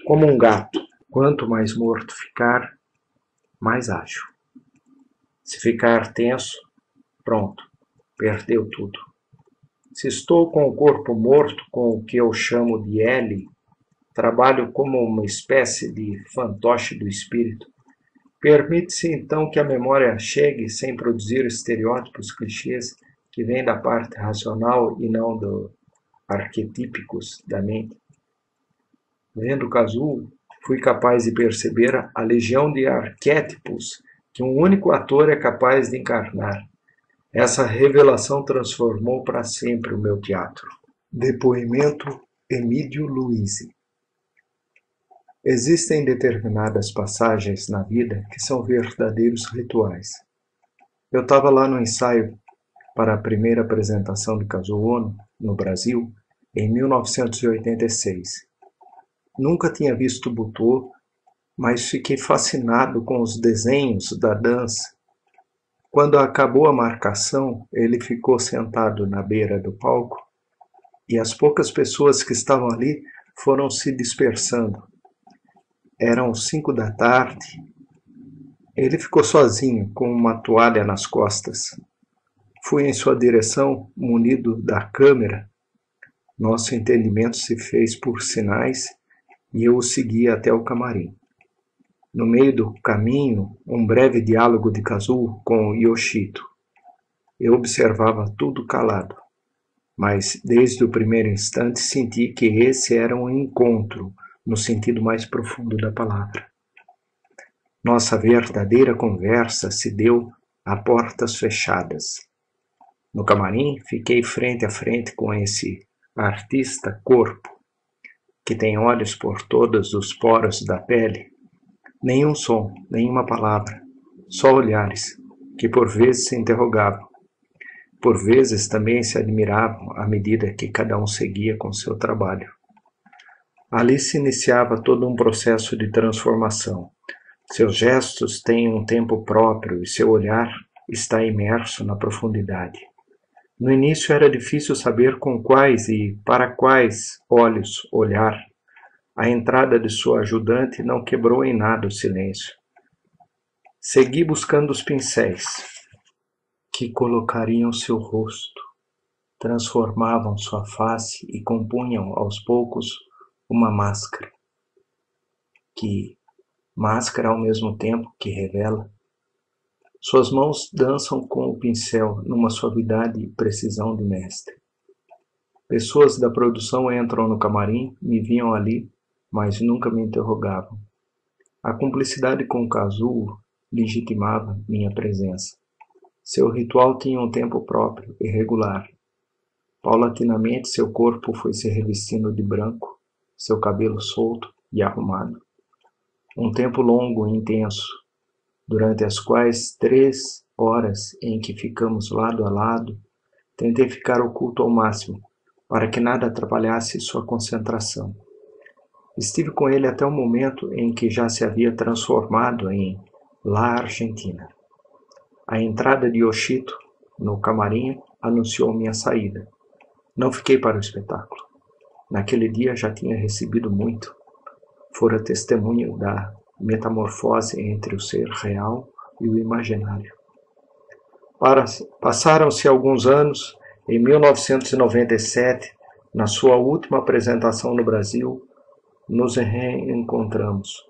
S1: como um gato. Quanto mais morto ficar, mais ágil. Se ficar tenso, pronto, perdeu tudo. Se estou com o corpo morto, com o que eu chamo de L, trabalho como uma espécie de fantoche do espírito. Permite-se então que a memória chegue sem produzir estereótipos, clichês que vêm da parte racional e não do arquetípicos da mente. Vendo Kazuo, fui capaz de perceber a legião de arquétipos que um único ator é capaz de encarnar. Essa revelação transformou para sempre o meu teatro. Depoimento Emílio Luisi. Existem determinadas passagens na vida que são verdadeiros rituais. Eu estava lá no ensaio para a primeira apresentação de Kazuo Ono, no Brasil, em 1986. Nunca tinha visto Butô, mas fiquei fascinado com os desenhos da dança. Quando acabou a marcação, ele ficou sentado na beira do palco e as poucas pessoas que estavam ali foram se dispersando. Eram 5 da tarde. Ele ficou sozinho, com uma toalha nas costas. Fui em sua direção, munido da câmera. Nosso entendimento se fez por sinais e eu o segui até o camarim. No meio do caminho, um breve diálogo de Kazuo com Yoshito. Eu observava tudo calado, mas desde o primeiro instante senti que esse era um encontro, no sentido mais profundo da palavra. Nossa verdadeira conversa se deu a portas fechadas. No camarim, fiquei frente a frente com esse artista corpo, que tem olhos por todos os poros da pele. Nenhum som, nenhuma palavra, só olhares, que por vezes se interrogavam. Por vezes também se admiravam à medida que cada um seguia com seu trabalho. Ali se iniciava todo um processo de transformação. Seus gestos têm um tempo próprio e seu olhar está imerso na profundidade. No início era difícil saber com quais e para quais olhos olhar. A entrada de sua ajudante não quebrou em nada o silêncio. Segui buscando os pincéis, que colocariam seu rosto, transformavam sua face e compunham aos poucos uma máscara, que máscara ao mesmo tempo que revela. Suas mãos dançam com o pincel numa suavidade e precisão de mestre. Pessoas da produção entram no camarim, me viam ali, mas nunca me interrogavam. A cumplicidade com Kazuo legitimava minha presença. Seu ritual tinha um tempo próprio e regular. Paulatinamente seu corpo foi se revestindo de branco, seu cabelo solto e arrumado. Um tempo longo e intenso, durante as quais 3 horas em que ficamos lado a lado, tentei ficar oculto ao máximo, para que nada atrapalhasse sua concentração. Estive com ele até o momento em que já se havia transformado em La Argentina. A entrada de Yoshito no camarim anunciou minha saída. Não fiquei para o espetáculo. Naquele dia já tinha recebido muito. Fora testemunho da metamorfose entre o ser real e o imaginário. Passaram-se alguns anos. Em 1997, na sua última apresentação no Brasil, nos reencontramos.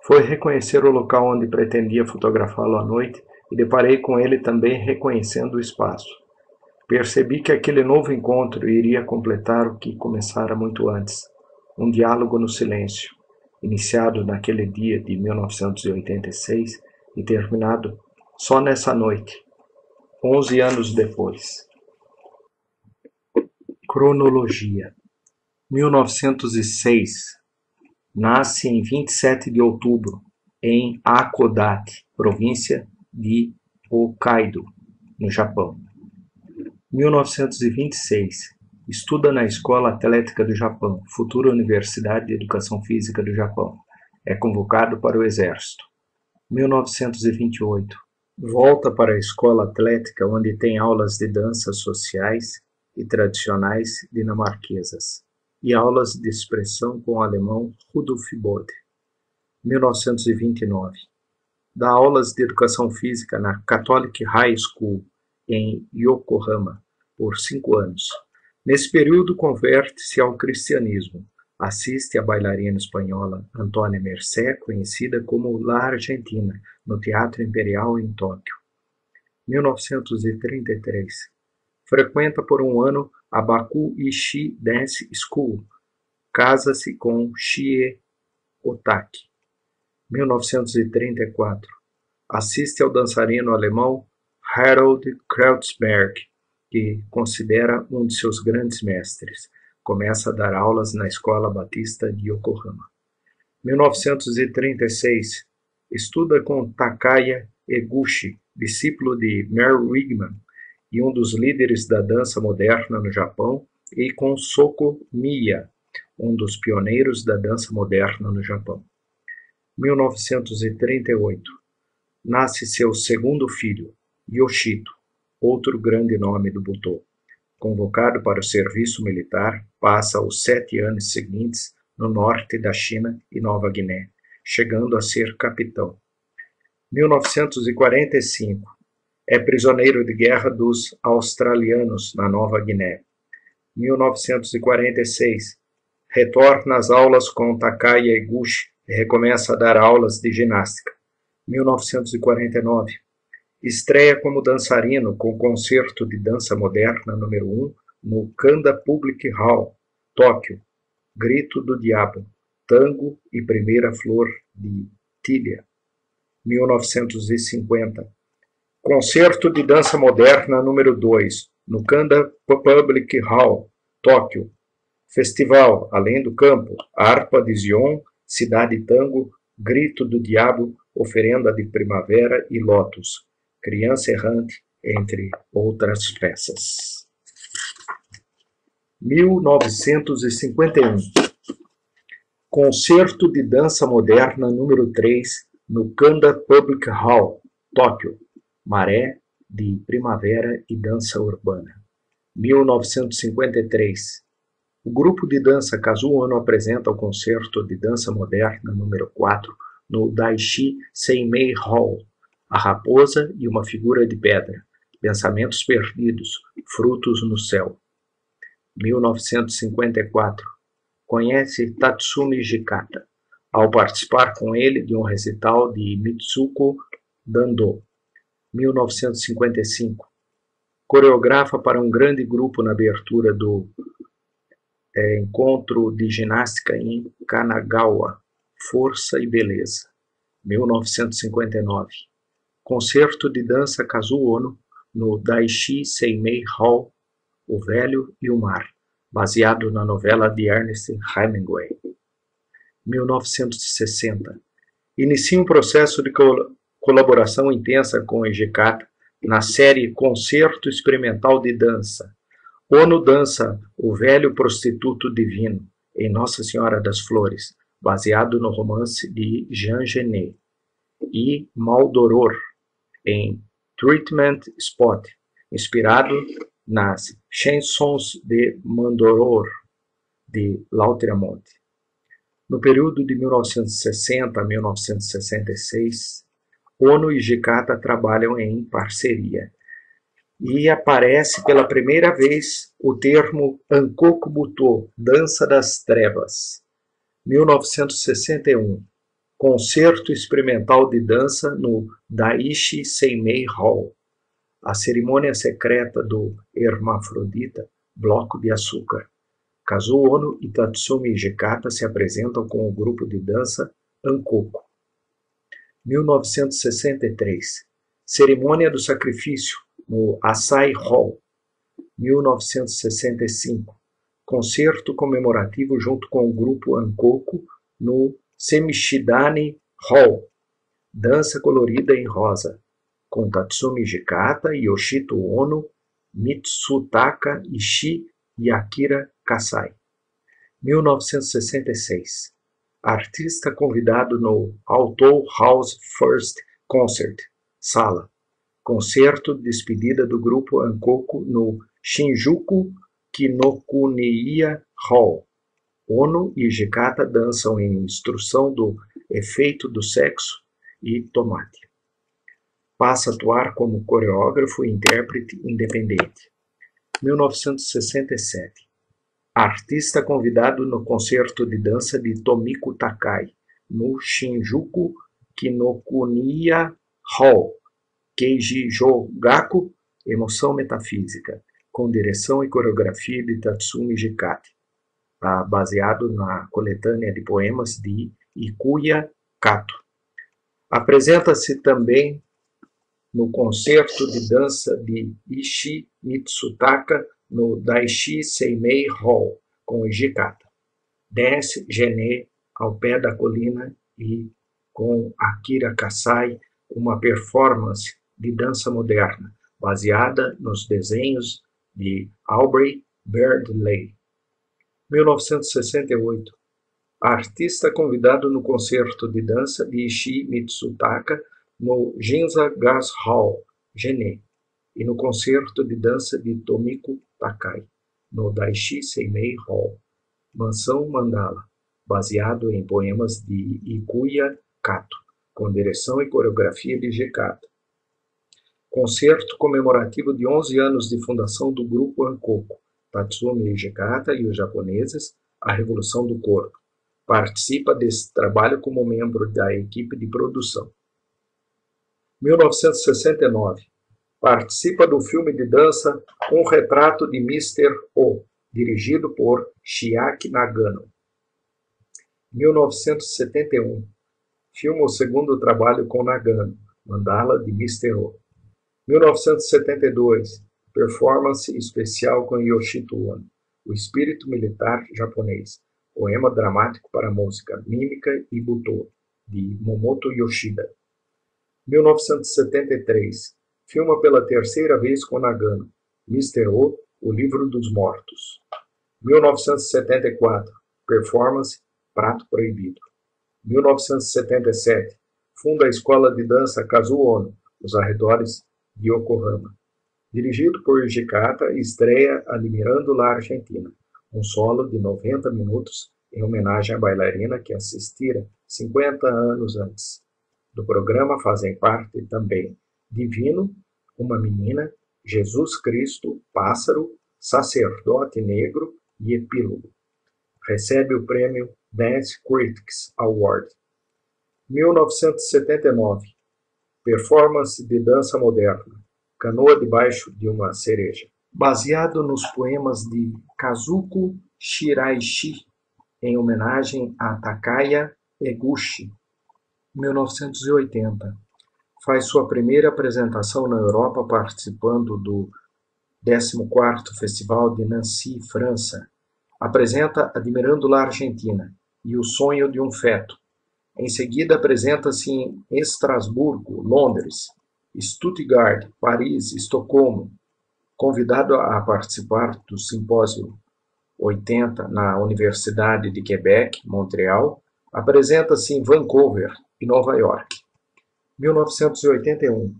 S1: Foi reconhecer o local onde pretendia fotografá-lo à noite e deparei com ele também reconhecendo o espaço. Percebi que aquele novo encontro iria completar o que começara muito antes, um diálogo no silêncio, iniciado naquele dia de 1986 e terminado só nessa noite, 11 anos depois. Cronologia: 1906. Nasce em 27 de outubro, em Hakodate, província de Hokkaido, no Japão. 1926. Estuda na Escola Atlética do Japão, futura Universidade de Educação Física do Japão. É convocado para o Exército. 1928. Volta para a Escola Atlética, onde tem aulas de danças sociais e tradicionais dinamarquesas e aulas de expressão com o alemão Rudolf Bode. 1929. Dá aulas de educação física na Catholic High School, em Yokohama, por 5 anos. Nesse período, converte-se ao cristianismo. Assiste à bailarina espanhola Antônia Mercé, conhecida como La Argentina, no Teatro Imperial em Tóquio. 1933. Frequenta por um ano a Baku Ishi Dance School. Casa-se com Chie Otaki. 1934. Assiste ao dançarino alemão Harold Kreutzberg, que considera um de seus grandes mestres. Começa a dar aulas na Escola Batista de Yokohama. 1936. Estuda com Takaya Eguchi, discípulo de Mary Wigman e um dos líderes da dança moderna no Japão, e com Soko Miya, um dos pioneiros da dança moderna no Japão. 1938. Nasce seu segundo filho, Yoshito, outro grande nome do Butô. Convocado para o serviço militar, passa os 7 anos seguintes no norte da China e Nova Guiné, chegando a ser capitão. 1945. É prisioneiro de guerra dos australianos na Nova Guiné. 1946. Retorna às aulas com Takaya Eguchi e recomeça a dar aulas de ginástica. 1949. Estreia como dançarino com o Concerto de Dança Moderna número 1 no Kanda Public Hall, Tóquio, Grito do Diabo, Tango e Primeira Flor de Tília. 1950. Concerto de Dança Moderna número 2 no Kanda Public Hall, Tóquio. Festival Além do Campo, Harpa de Zion, Cidade Tango, Grito do Diabo, Oferenda de Primavera e Lotus, Criança Errante, entre outras peças. 1951. Concerto de Dança Moderna número 3 no Kanda Public Hall, Tóquio, Maré de Primavera e Dança Urbana. 1953. O grupo de dança Kazuo apresenta o Concerto de Dança Moderna número 4 no Daishi Seimei Hall, A Raposa e uma Figura de Pedra, Pensamentos Perdidos, Frutos no Céu. 1954. Conhece Tatsumi Jikata, ao participar com ele de um recital de Mitsuko Dando. 1955. Coreografa para um grande grupo na abertura do Encontro de Ginástica em Kanagawa, Força e Beleza. 1959. Concerto de Dança Kazuo no Daishi Seimei Hall, O Velho e o Mar, baseado na novela de Ernest Hemingway. 1960. Inicia um processo de colaboração intensa com Jikata na série Concerto Experimental de Dança. Ono dança O Velho Prostituto Divino, em Nossa Senhora das Flores, baseado no romance de Jean Genet, e Maldoror, em Treatment Spot, inspirado nas Chansons de Mandoror, de Lautréamont. No período de 1960 a 1966, Ono e Hijikata trabalham em parceria. E aparece pela primeira vez o termo Ankoku-Butô, Dança das Trevas. 1961, Concerto Experimental de Dança no Daiichi Seimei Hall. A cerimônia secreta do Hermafrodita, Bloco de Açúcar. Kazuo Ono e Tatsumi Hijikata se apresentam com o grupo de dança Ankoku. 1963, Cerimônia do Sacrifício no Asahi Hall. 1965, Concerto comemorativo junto com o grupo Ankoku no Semichidani Hall. Dança colorida em rosa, com Tatsumi Hijikata, Yoshito Ono, Mitsutaka Ishii e Akira Kasai. 1966, artista convidado no Alto House First Concert, Sala. Concerto de despedida do grupo Ankoku no Shinjuku Kinokuniya Hall. Ono e Hijikata dançam em instrução do Efeito do Sexo e Tomate. Passa a atuar como coreógrafo e intérprete independente. 1967, artista convidado no concerto de dança de Tomiko Takai, no Shinjuku Kinokuniya Hall. Keiji Jogaku, Emoção Metafísica, com direção e coreografia de Tatsumi Hijikata, baseado na coletânea de poemas de Ikuya Kato. Apresenta-se também no concerto de dança de Ishii Mitsutaka no Daiichi Seimei Hall, com Hijikata. Desce Gené ao pé da colina e, com Akira Kasai, uma performance de dança moderna, baseada nos desenhos de Aubrey Beardsley. 1968, artista convidado no concerto de dança de Ishii Mitsutaka no Ginza Gas Hall, Gené, e no concerto de dança de Tomiko Takai, no Daiichi Seimei Hall, Mansão Mandala, baseado em poemas de Ikuya Kato, com direção e coreografia de Hijikata. Concerto comemorativo de 11 anos de fundação do grupo Ankoku, Tatsumi Hijikata e os japoneses, a Revolução do Corpo. Participa desse trabalho como membro da equipe de produção. 1969, participa do filme de dança Um Retrato de Mr. O, dirigido por Chiaki Nagano. 1971, filma o segundo trabalho com Nagano, Mandala de Mr. O. 1972, performance especial com Yoshito Ono, O Espírito Militar Japonês, poema dramático para música, mímica e butô, de Momoto Yoshida. 1973, filma pela terceira vez com Nagano, Mr. O, O Livro dos Mortos. 1974, performance Prato Proibido. 1977, funda a escola de dança Kazuo Ono, nos arredores de Yokohama. Dirigido por Hijikata, estreia Admirando la Argentina, um solo de 90 minutos em homenagem à bailarina que assistira 50 anos antes. Do programa fazem parte também Divino, Uma Menina, Jesus Cristo, Pássaro, Sacerdote Negro e Epílogo. Recebe o prêmio Dance Critics Award. 1979, performance de dança moderna, Canoa debaixo de uma cereja, baseado nos poemas de Kazuko Shiraishi, em homenagem a Takaya Eguchi. 1980, faz sua primeira apresentação na Europa participando do 14º Festival de Nancy, França. Apresenta Admirando la Argentina e O Sonho de um Feto. Em seguida, apresenta-se em Estrasburgo, Londres, Stuttgart, Paris, Estocolmo. Convidado a participar do Simpósio 80 na Universidade de Quebec, Montreal, apresenta-se em Vancouver e Nova York. 1981,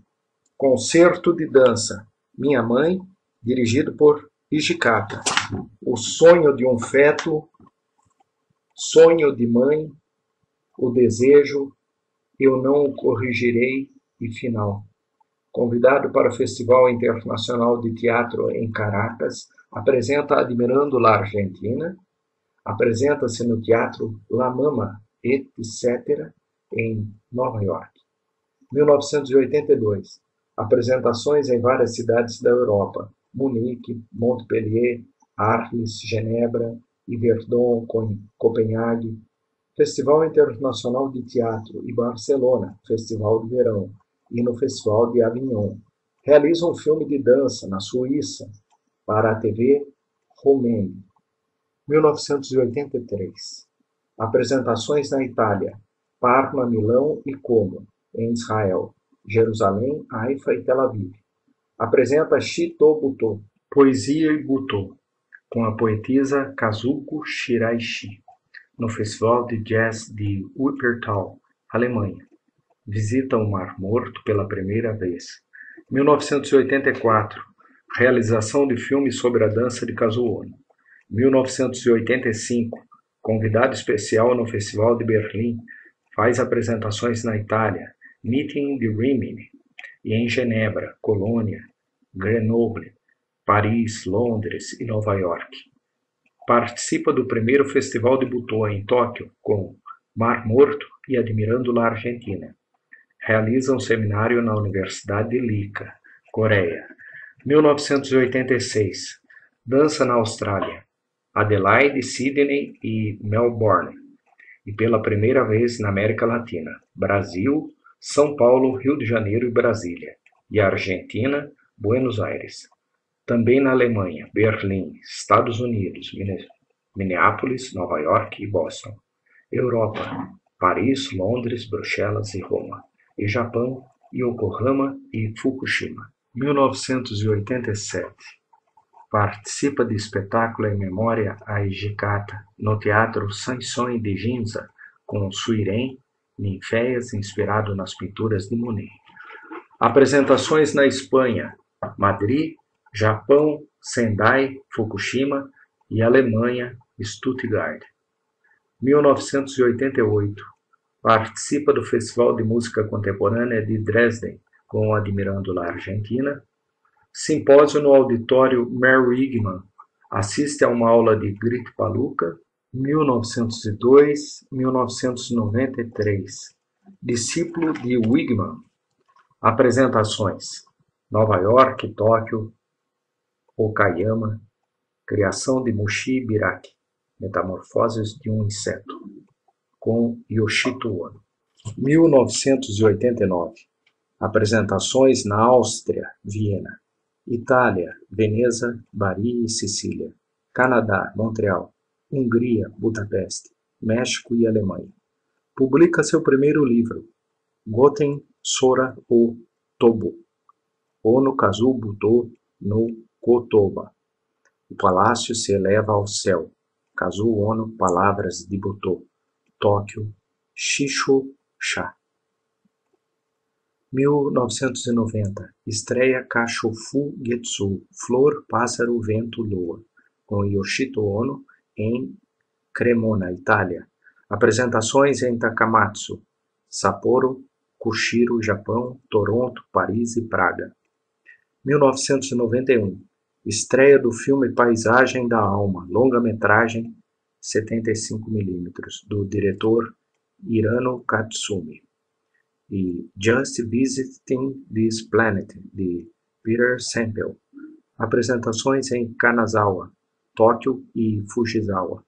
S1: Concerto de Dança, Minha Mãe, dirigido por Hijikata. O Sonho de um Feto Sonho de mãe, o desejo, eu não o corrigirei e final. Convidado para o Festival Internacional de Teatro em Caracas, apresenta Admirando la Argentina, apresenta-se no Teatro La Mama, etc., em Nova York. 1982. Apresentações em várias cidades da Europa: Munique, Montpellier, Arles, Genebra, Yverdon, Copenhague. Festival Internacional de Teatro e Barcelona, Festival de Verão, e no Festival de Avignon. Realiza um filme de dança na Suíça para a TV Romene. 1983. Apresentações na Itália: Parma, Milão e Como, em Israel, Jerusalém, Haifa e Tel Aviv. Apresenta Chito Butô, Poesia e Butô, com a poetisa Kazuko Shiraishi, no Festival de Jazz de Wuppertal, Alemanha. Visita o Mar Morto pela primeira vez. 1984. Realização de filme sobre a dança de Kazuo Ono. 1985. Convidado especial no Festival de Berlim. Faz apresentações na Itália, Meeting de Rimini, e em Genebra, Colônia, Grenoble, Paris, Londres e Nova York. Participa do primeiro Festival de Butô em Tóquio com Mar Morto e Admirando la Argentina. Realiza um seminário na Universidade de Lika, Coreia. 1986. Dança na Austrália, Adelaide, Sydney e Melbourne. E pela primeira vez na América Latina, Brasil, São Paulo, Rio de Janeiro e Brasília. E Argentina, Buenos Aires. Também na Alemanha, Berlim, Estados Unidos, Minneapolis, Nova York e Boston. Europa, Paris, Londres, Bruxelas e Roma. E Japão, Yokohama e Fukushima. 1987. Participa de espetáculo em memória a Hijikata no Teatro Sanson de Ginza, com Suirem, Ninféias, inspirado nas pinturas de Monet. Apresentações na Espanha, Madrid, Japão, Sendai, Fukushima e Alemanha, Stuttgart. 1988. Participa do Festival de Música Contemporânea de Dresden, com Admirando la Argentina. Simpósio no Auditório Mary Wigman. Assiste a uma aula de Grit Paluca. 1902, 1993. Discípulo de Wigman. Apresentações: Nova York, Tóquio, Okayama. Criação de Mushi Biraki. Metamorfoses de um inseto, com Yoshito Ono. 1989. Apresentações na Áustria, Viena. Itália, Veneza, Bari e Sicília. Canadá, Montreal. Hungria, Budapeste. México e Alemanha. Publica seu primeiro livro, Goten Sora o Tobo, Ono Kazu Butô no Kotoba. O palácio se eleva ao céu. Kazuo Ono, Palavras de Butô. Tóquio, Shisho-sha. 1990. Estreia Kashofu Getsu, Flor, Pássaro, Vento, Lua, com Yoshito Ono, em Cremona, Itália. Apresentações em Takamatsu, Sapporo, Kushiro, Japão, Toronto, Paris e Praga. 1991. Estreia do filme Paisagem da Alma, longa-metragem 75mm, do diretor Hirano Katsumi. E Just Visiting This Planet, de Peter Semple. Apresentações em Kanazawa, Tóquio e Fujisawa,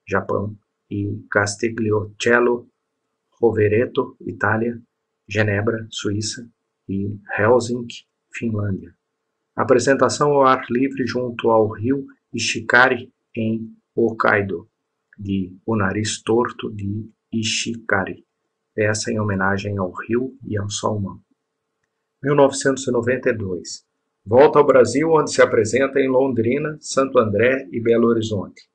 S1: Japão, e Castiglioncello, Rovereto, Itália, Genebra, Suíça, e Helsinki, Finlândia. Apresentação ao ar livre junto ao rio Ishikari, em Hokkaido, de O Nariz Torto de Ishikari, peça em homenagem ao rio e ao salmão. 1992. Volta ao Brasil, onde se apresenta em Londrina, Santo André e Belo Horizonte.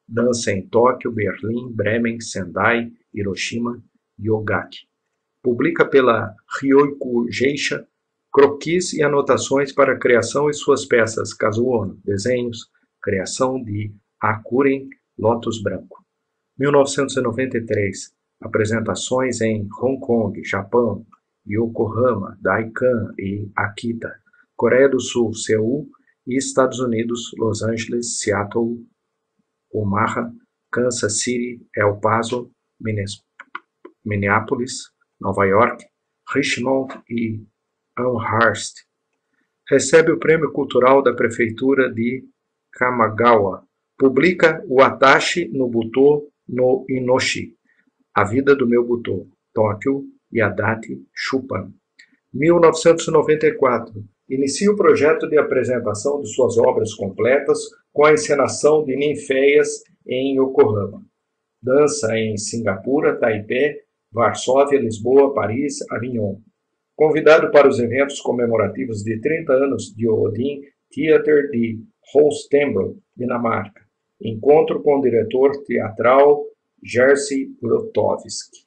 S1: Dança em Tóquio, Berlim, Bremen, Sendai, Hiroshima e Ogaki. Publica pela Ryoku Geisha croquis e anotações para a criação e suas peças Kazuo Ono, desenhos, criação de Hakuren, Lótus Branco. 1993, apresentações em Hong Kong, Japão, Yokohama, Daekan e Akita, Coreia do Sul, Seul e Estados Unidos, Los Angeles, Seattle, Omaha, Kansas City, El Paso, Minneapolis, Nova York, Richmond e Amherst. Recebe o Prêmio Cultural da Prefeitura de Kamagawa. Publica Watashi no Butô no Inoshi, A Vida do Meu Butô, Tóquio, Yadate Chuppan. 1994. Inicia o projeto de apresentação de suas obras completas com a encenação de Ninféias em Yokohama. Dança em Singapura, Taipei, Varsóvia, Lisboa, Paris, Avignon. Convidado para os eventos comemorativos de 30 anos de Odin Theater de Holstebro, Dinamarca. Encontro com o diretor teatral Jerzy Grotowski.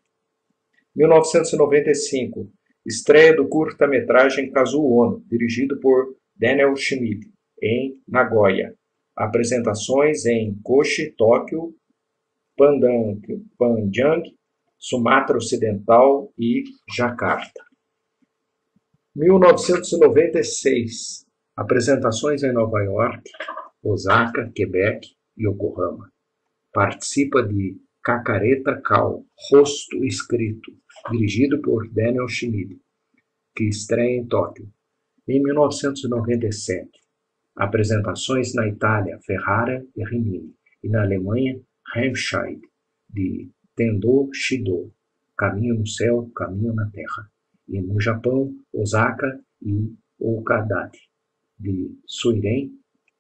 S1: 1995. Estreia do curta-metragem Kazuo Ono, dirigido por Daniel Schmidt, em Nagoya. Apresentações em Kochi, Tóquio, Panjang, Sumatra Ocidental e Jacarta. 1996. Apresentações em Nova York, Osaka, Quebec e Yokohama. Participa de Cacareta Cal, Rosto Escrito, dirigido por Daniel Schmidt, que estreia em Tóquio. Em 1997, apresentações na Itália, Ferrara e Rimini, e na Alemanha, Remscheid, de Tendo Shido, Caminho no Céu, Caminho na Terra, e no Japão, Osaka e Okadate, de Suiren,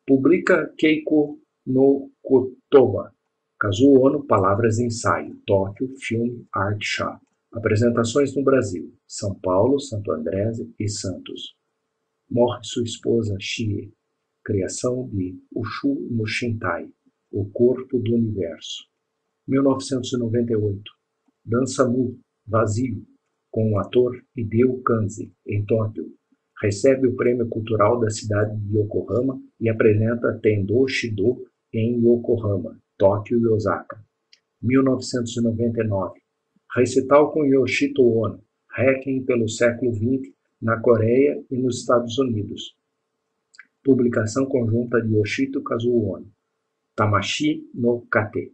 S1: publica Keiko no Kotoba, Kazuo Ono, Palavras de Ensaio, Tóquio, Film Art Shop. Apresentações no Brasil, São Paulo, Santo André e Santos. Morre sua esposa Chie, criação de Ushu no Shintai, O Corpo do Universo. 1998. Dança Mu, Vazio, com o ator Hideo Kanzi, em Tóquio. Recebe o Prêmio Cultural da cidade de Yokohama e apresenta Tendo Shido em Yokohama, Tóquio e Osaka. 1999. Recital com Yoshito Ono, Requiem pelo século XX, na Coreia e nos Estados Unidos. Publicação conjunta de Yoshito Kazuo Ono, Tamashi no Kate,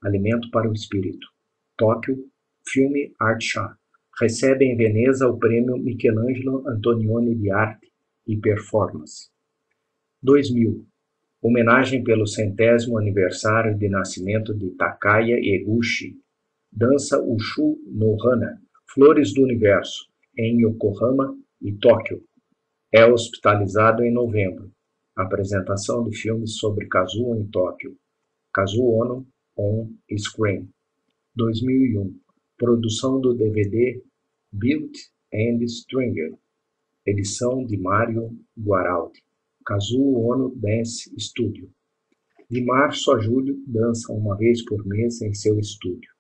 S1: Alimento para o Espírito, Tóquio, Filme Art Shop. Recebe em Veneza o Prêmio Michelangelo Antonioni de Arte e Performance. 2000. Homenagem pelo 100º aniversário de nascimento de Takaya Eguchi. Dança Ushu no Hana, Flores do Universo, em Yokohama e Tóquio. É hospitalizado em novembro. Apresentação de filmes sobre Kazuo em Tóquio. Kazuo Ono on Screen. 2001. Produção do DVD Built and Stringer. Edição de Mário Guaraldi. Kazuo Ono Dance Studio. De março a julho, dança uma vez por mês em seu estúdio.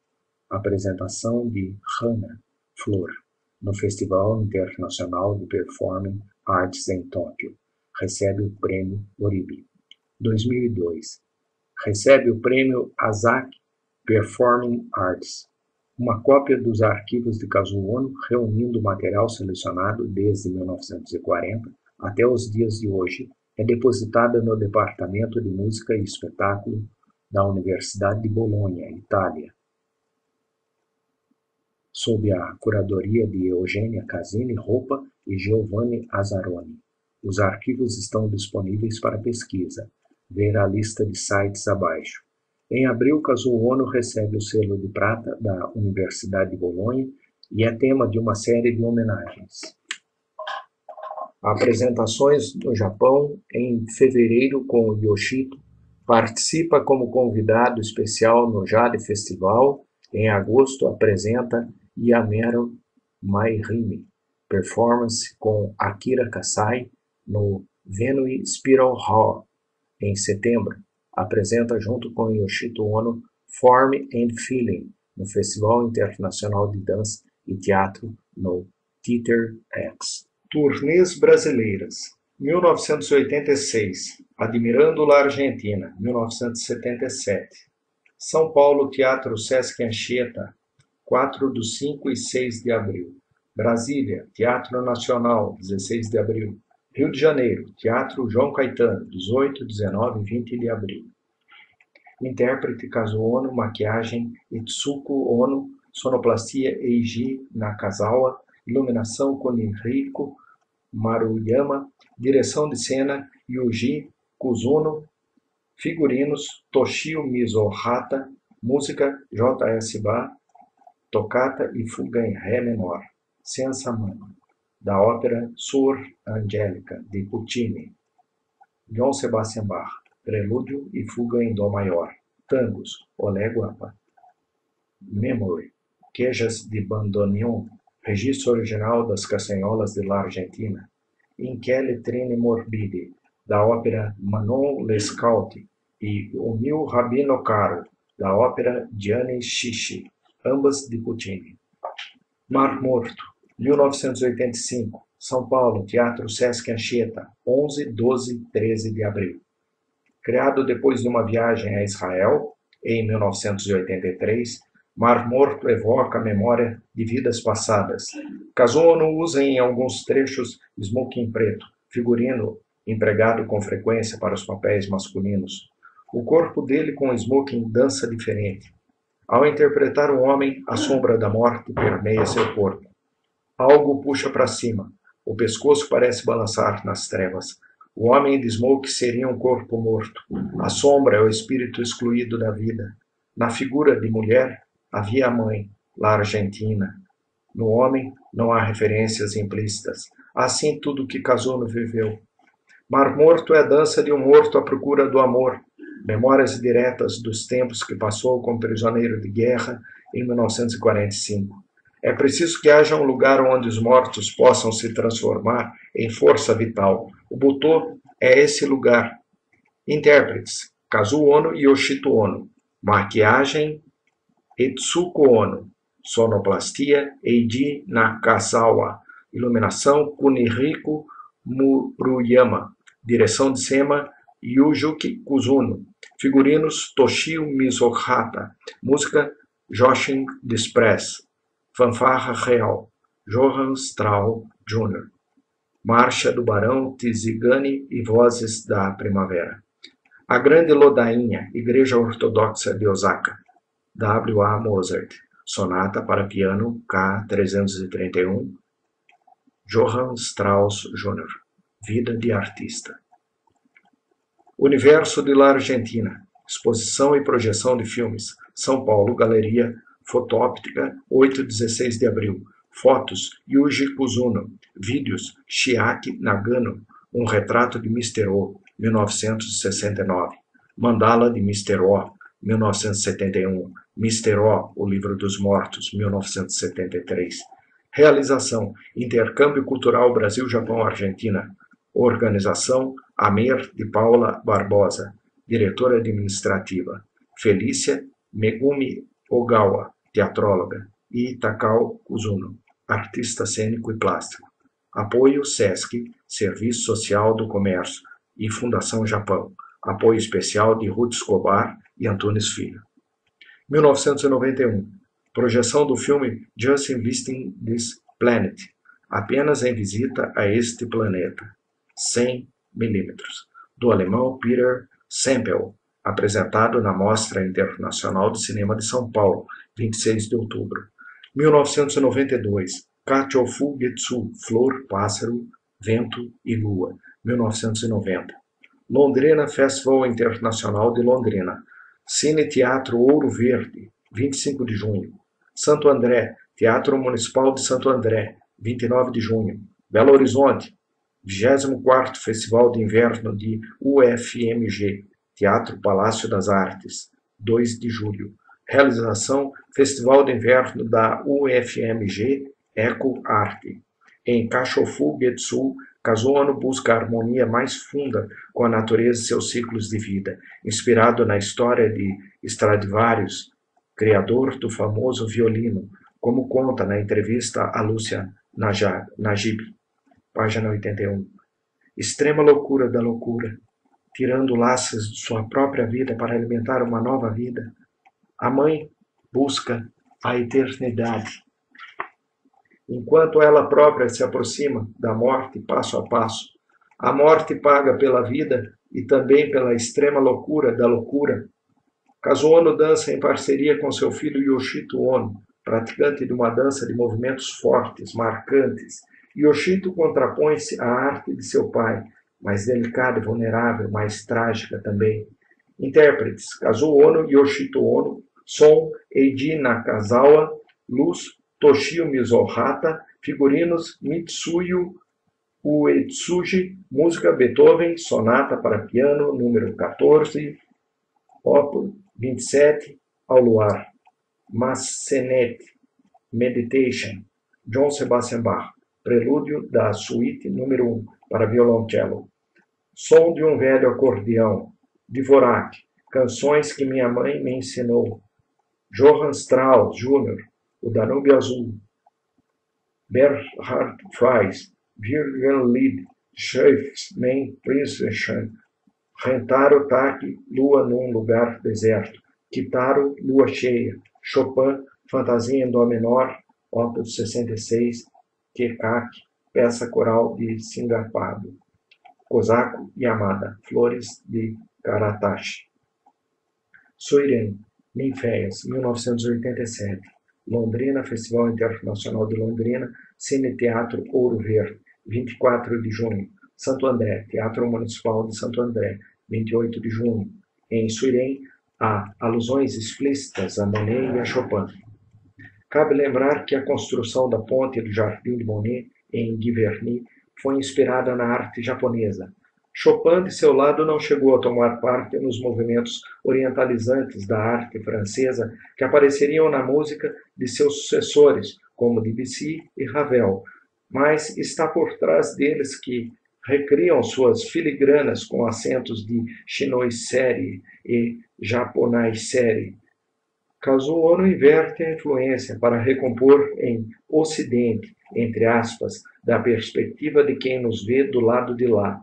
S1: Apresentação de Hana, Flor, no Festival Internacional de Performing Arts em Tóquio. Recebe o Prêmio Oribe. 2002. Recebe o Prêmio Azaki Performing Arts. Uma cópia dos arquivos de Kazuo Ono, reunindo material selecionado desde 1940 até os dias de hoje, é depositada no Departamento de Música e Espetáculo da Universidade de Bolonha, Itália, sob a curadoria de Eugênia Casini Roupa e Giovanni Azzaroni. Os arquivos estão disponíveis para pesquisa. Ver a lista de sites abaixo. Em abril, Kazuo Ono recebe o selo de prata da Universidade de Bolonha e é tema de uma série de homenagens. Apresentações no Japão em fevereiro com Yoshito. Participa como convidado especial no Jade Festival. Em agosto, apresenta Yamero Mairimi, performance com Akira Kasai no Venue Spiral Hall. Em setembro, apresenta junto com Yoshito Ono Form and Feeling no Festival Internacional de Dança e Teatro no Theater X. Turnês brasileiras. 1986, Admirando la Argentina, 1977. São Paulo, Teatro Sesc Anchieta, 4 do 5 e 6 de abril. Brasília, Teatro Nacional, 16 de abril. Rio de Janeiro, Teatro João Caetano, 18, 19 e 20 de abril. Intérprete Kazuo Ono, maquiagem Itsuko Ono, sonoplastia Eiji Nakazawa, iluminação Kunihiko Maruyama, direção de cena Yuji Kuzuno, figurinos Toshio Mizohata, música J.S. Bach, tocata e fuga em ré menor, Senza Mano, da ópera Suor Angélica, de Puccini. Johann Sebastian Bach, prelúdio e fuga em dó maior, tangos, Olé Guapa. Memory, quejas de bandoneon, registro original das castanholas de la Argentina. In che letrine morbide, da ópera Manon Lescaut, e O Mio Rabino Caro, da ópera Gianni Schicchi, ambas de Puccini. Mar Morto, 1985, São Paulo, Teatro Sesc Anchieta, 11, 12 e 13 de abril. Criado depois de uma viagem a Israel, em 1983, Mar Morto evoca a memória de vidas passadas. Kazuo Ono usa em alguns trechos smoking preto, figurino empregado com frequência para os papéis masculinos. O corpo dele com smoking dança diferente. Ao interpretar um homem, a sombra da morte permeia seu corpo. Algo puxa para cima. O pescoço parece balançar nas trevas. O homem de smoke seria um corpo morto. A sombra é o espírito excluído da vida. Na figura de mulher, havia a mãe, la Argentina. No homem, não há referências implícitas. Assim tudo que Kazuo viveu. Mar Morto é a dança de um morto à procura do amor. Memórias diretas dos tempos que passou como prisioneiro de guerra em 1945. É preciso que haja um lugar onde os mortos possam se transformar em força vital. O Butô é esse lugar. Intérpretes: Kazuo Ono e Yoshito Ono. Maquiagem: Etsuko Ono. Sonoplastia: Eiji Nakazawa. Iluminação: Kunihiko Muruyama. Direção de cena: Yuji Kuzuno. Figurinos: Toshio Mizohata. Música: Joachim Desprez. Fanfarra Real, Johann Strauss Jr. Marcha do Barão Tizigani e Vozes da Primavera. A Grande Lodainha, Igreja Ortodoxa de Osaka, W.A. Mozart. Sonata para piano K331, Johann Strauss Jr. Vida de artista. Universo de la Argentina. Exposição e projeção de filmes. São Paulo, Galeria Fotóptica, 8 e 16 de abril. Fotos, Yuji Kuzuno. Vídeos, Chiaki Nagano. Um retrato de Mr. O, 1969. Mandala de Mr. O, 1971. Mr. O, O Livro dos Mortos, 1973. Realização, Intercâmbio Cultural Brasil-Japão-Argentina. Organização, Amer de Paula Barbosa. Diretora administrativa, Felícia Megumi Ogawa, teatróloga, e Takao Kuzuno, artista cênico e plástico. Apoio SESC, Serviço Social do Comércio, e Fundação Japão. Apoio especial de Ruth Escobar e Antunes Filho. 1991. Projeção do filme Just in Visiting This Planet. Apenas em visita a este planeta. 100 mm. Do alemão Peter Sempel. Apresentado na Mostra Internacional de Cinema de São Paulo, 26 de outubro. 1992. Kachofu Getsu, Flor, Pássaro, Vento e Lua, 1990. Londrina Festival Internacional de Londrina. Cine Teatro Ouro Verde, 25 de junho. Santo André, Teatro Municipal de Santo André, 29 de junho. Belo Horizonte, 24º Festival de Inverno de UFMG, Teatro Palácio das Artes, 2 de julho. Realização Festival de Inverno da UFMG, Eco Arte. Em Kachofu Getsu, Kazuo Ono busca a harmonia mais funda com a natureza e seus ciclos de vida, inspirado na história de Stradivarius, criador do famoso violino, como conta na entrevista a Lúcia Najib, página 81. Extrema loucura da loucura, tirando laços de sua própria vida para alimentar uma nova vida, A mãe busca a eternidade. Enquanto ela própria se aproxima da morte passo a passo, a morte paga pela vida e também pela extrema loucura da loucura. Kazuo Ono dança em parceria com seu filho Yoshito Ono, praticante de uma dança de movimentos fortes, marcantes. Yoshito contrapõe-se à arte de seu pai, mais delicada e vulnerável, mais trágica também. Intérpretes: Kazuo Ono, Yoshito Ono, som: Eiji Nakazawa, luz: Toshio Mizohata, figurinos: Mitsuyo Uetsuji, música: Beethoven, sonata para piano, número 14, Op. 27, ao luar. Massenet, Meditation, Johann Sebastian Bach, prelúdio da suíte número 1, para violoncelo. Som de um velho acordeão, Dvorak, canções que minha mãe me ensinou. Johann Strauss Jr., O Danúbio Azul. Bernhard Fries, Wirgenlied, Schiffs, Mein Prinzesschen. Rentaro Taki, Lua num lugar deserto. Kitaro, Lua cheia. Chopin, Fantasia em Dó menor, Opus 66. Kekak, peça coral de Singapado. Kosako Yamada, Flores de Karatashi. Suiren, Ninféias, 1987. Londrina, Festival Internacional de Londrina, Cine Teatro Ouro Verde, 24 de junho. Santo André, Teatro Municipal de Santo André, 28 de junho. Em Suiren, há alusões explícitas a Monet e a Chopin. Cabe lembrar que a construção da ponte do Jardim de Monet, em Giverny, foi inspirada na arte japonesa. Chopin, de seu lado, não chegou a tomar parte nos movimentos orientalizantes da arte francesa que apareceriam na música de seus sucessores, como Debussy e Ravel, mas está por trás deles que recriam suas filigranas com acentos de chinois-série e japonais-série. Kazuo Ono inverte a influência para recompor em Ocidente, entre aspas, da perspectiva de quem nos vê do lado de lá.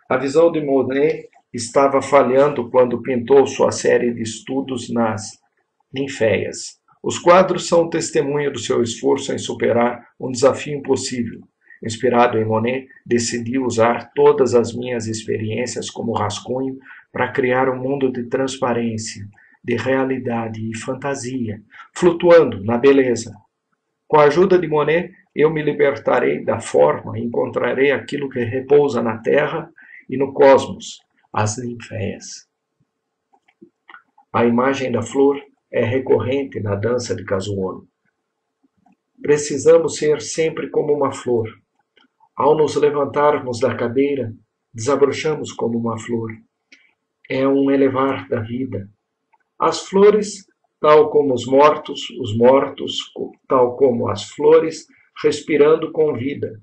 S1: A visão de Monet estava falhando quando pintou sua série de estudos nas Ninféias. Os quadros são testemunho do seu esforço em superar um desafio impossível. Inspirado em Monet, decidi usar todas as minhas experiências como rascunho para criar um mundo de transparência, de realidade e fantasia, flutuando na beleza. Com a ajuda de Monet, eu me libertarei da forma e encontrarei aquilo que repousa na terra e no cosmos, as ninféias. A imagem da flor é recorrente na dança de Kazuo Ono. Precisamos ser sempre como uma flor. Ao nos levantarmos da cadeira, desabrochamos como uma flor. É um elevar da vida. As flores, tal como os mortos, tal como as flores, respirando com vida.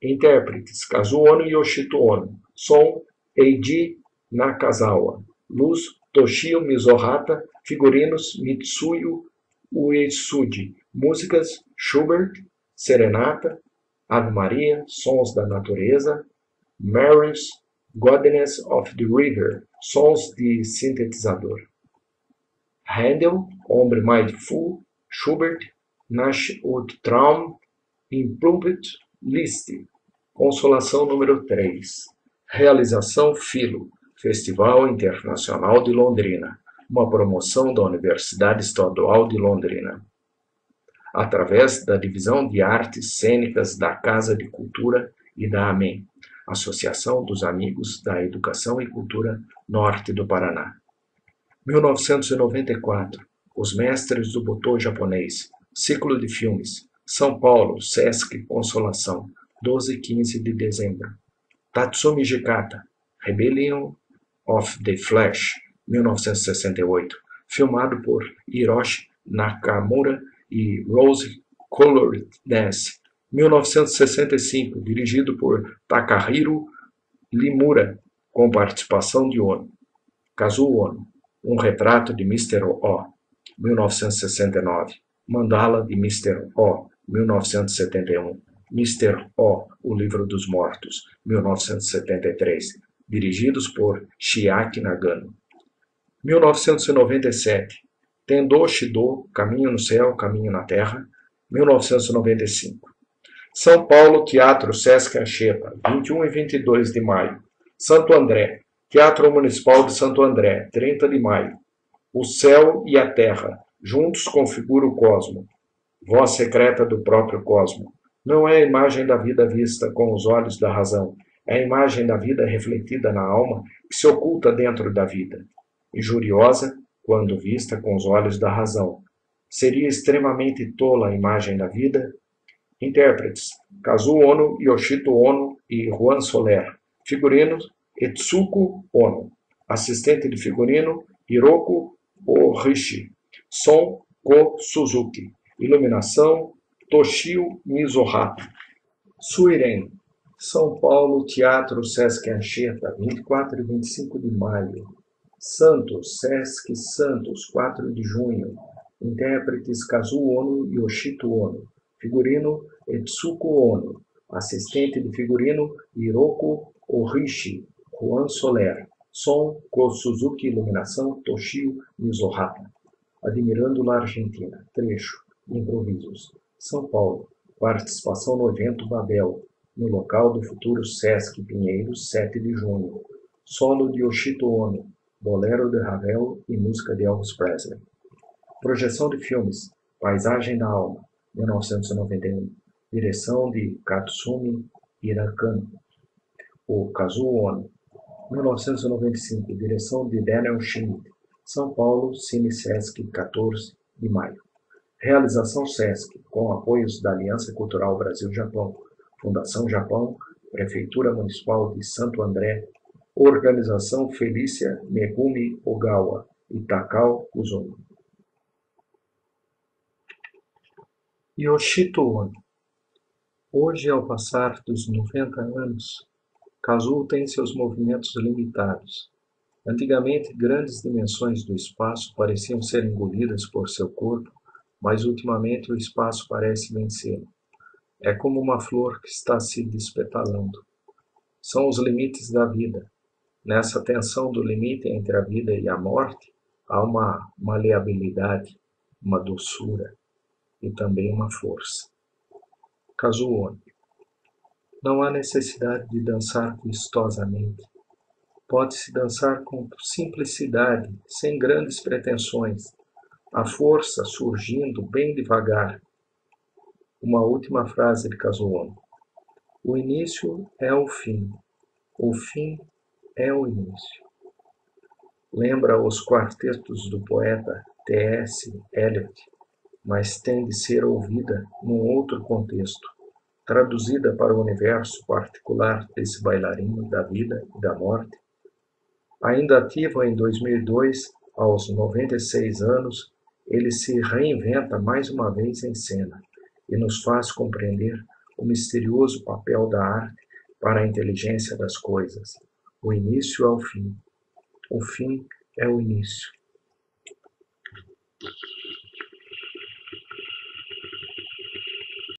S1: Intérpretes: Kazuo Ono e Yoshito Ono. Som: Eiji Nakazawa. Luz: Toshio Mizohata. Figurinos: Mitsuyo Uesugi. Músicas: Schubert, Serenata, Ave Maria, Sons da Natureza, Mary's Goddess of the River, sons de sintetizador. Handel, Hombre Mindful, Schubert, Nach und Traum, Improved List, Consolação número 3. Realização Filo, Festival Internacional de Londrina, uma promoção da Universidade Estadual de Londrina. Através da Divisão de Artes Cênicas da Casa de Cultura e da AMEM, Associação dos Amigos da Educação e Cultura Norte do Paraná. 1994, Os Mestres do Butô Japonês, Ciclo de Filmes, São Paulo, Sesc Consolação, 12 e 15 de dezembro. Tatsumi Jikata, Rebellion of the Flash, 1968, filmado por Hiroshi Nakamura e Rose Colored Dance, 1965, dirigido por Takahiro Limura, com participação de Ono. Kazuo Ono, Um Retrato de Mr. O, 1969. Mandala de Mr. O, 1971. Mr. O, O Livro dos Mortos, 1973. Dirigidos por Chiaki Nagano. 1997, Tendô Shido, Caminho no Céu, Caminho na Terra, 1995. São Paulo, Teatro Sesc Anchieta, 21 e 22 de maio. Santo André, Teatro Municipal de Santo André, 30 de maio. O céu e a terra, juntos configuram o cosmo. Voz secreta do próprio cosmo. Não é a imagem da vida vista com os olhos da razão, é a imagem da vida refletida na alma que se oculta dentro da vida. Injuriosa, quando vista com os olhos da razão. Seria extremamente tola a imagem da vida? Intérpretes: Kazuo Ono, Yoshito Ono e Juan Soler. Figurinos: Etsuko Ono. Assistente de figurino: Hiroko Orishi. Som: Ko Suzuki. Iluminação: Toshio Mizohata. Suiren, São Paulo, Teatro Sesc Anchieta, 24 e 25 de maio. Santos, Sesc Santos, 4 de junho. Intérpretes: Kazuo Ono e Yoshito Ono. Figurino: Etsuko Ono. Assistente de figurino: Hiroko Orishi. Juan Soler. Som: Ko Suzuki. Iluminação: Toshio Mizohata. Admirando a Argentina. Trecho: Improvisos. São Paulo. Participação no evento Babel, no local do futuro Sesc Pinheiros, 7 de junho. Solo de Yoshito Ono. Bolero de Ravel e música de Elvis Presley. Projeção de filmes: Paisagem da Alma, 1991. Direção de Katsumi Hirakano. O Kazuo Ono. 1995. Direção de Daniel Schmidt. São Paulo, Cine Sesc, 14 de maio. Realização Sesc, com apoios da Aliança Cultural Brasil-Japão, Fundação Japão, Prefeitura Municipal de Santo André, Organização Felícia Megumi Ogawa e Takao Uzumi. Yoshito Ono. Hoje, ao passar dos 90 anos, Kazuo tem seus movimentos limitados. Antigamente, grandes dimensões do espaço pareciam ser engolidas por seu corpo, mas ultimamente o espaço parece vencê-lo. É como uma flor que está se despetalando. São os limites da vida. Nessa tensão do limite entre a vida e a morte, há uma maleabilidade, uma doçura e também uma força. Kazuo Ono. Não há necessidade de dançar vistosamente. Pode-se dançar com simplicidade, sem grandes pretensões, a força surgindo bem devagar. Uma última frase de Kazuo Ono. O início é o fim é o início. Lembra os quartetos do poeta T.S. Eliot, mas tem de ser ouvida num outro contexto, traduzida para o universo particular desse bailarino da vida e da morte. Ainda ativo em 2002, aos 96 anos, ele se reinventa mais uma vez em cena e nos faz compreender o misterioso papel da arte para a inteligência das coisas. O início é o fim é o início.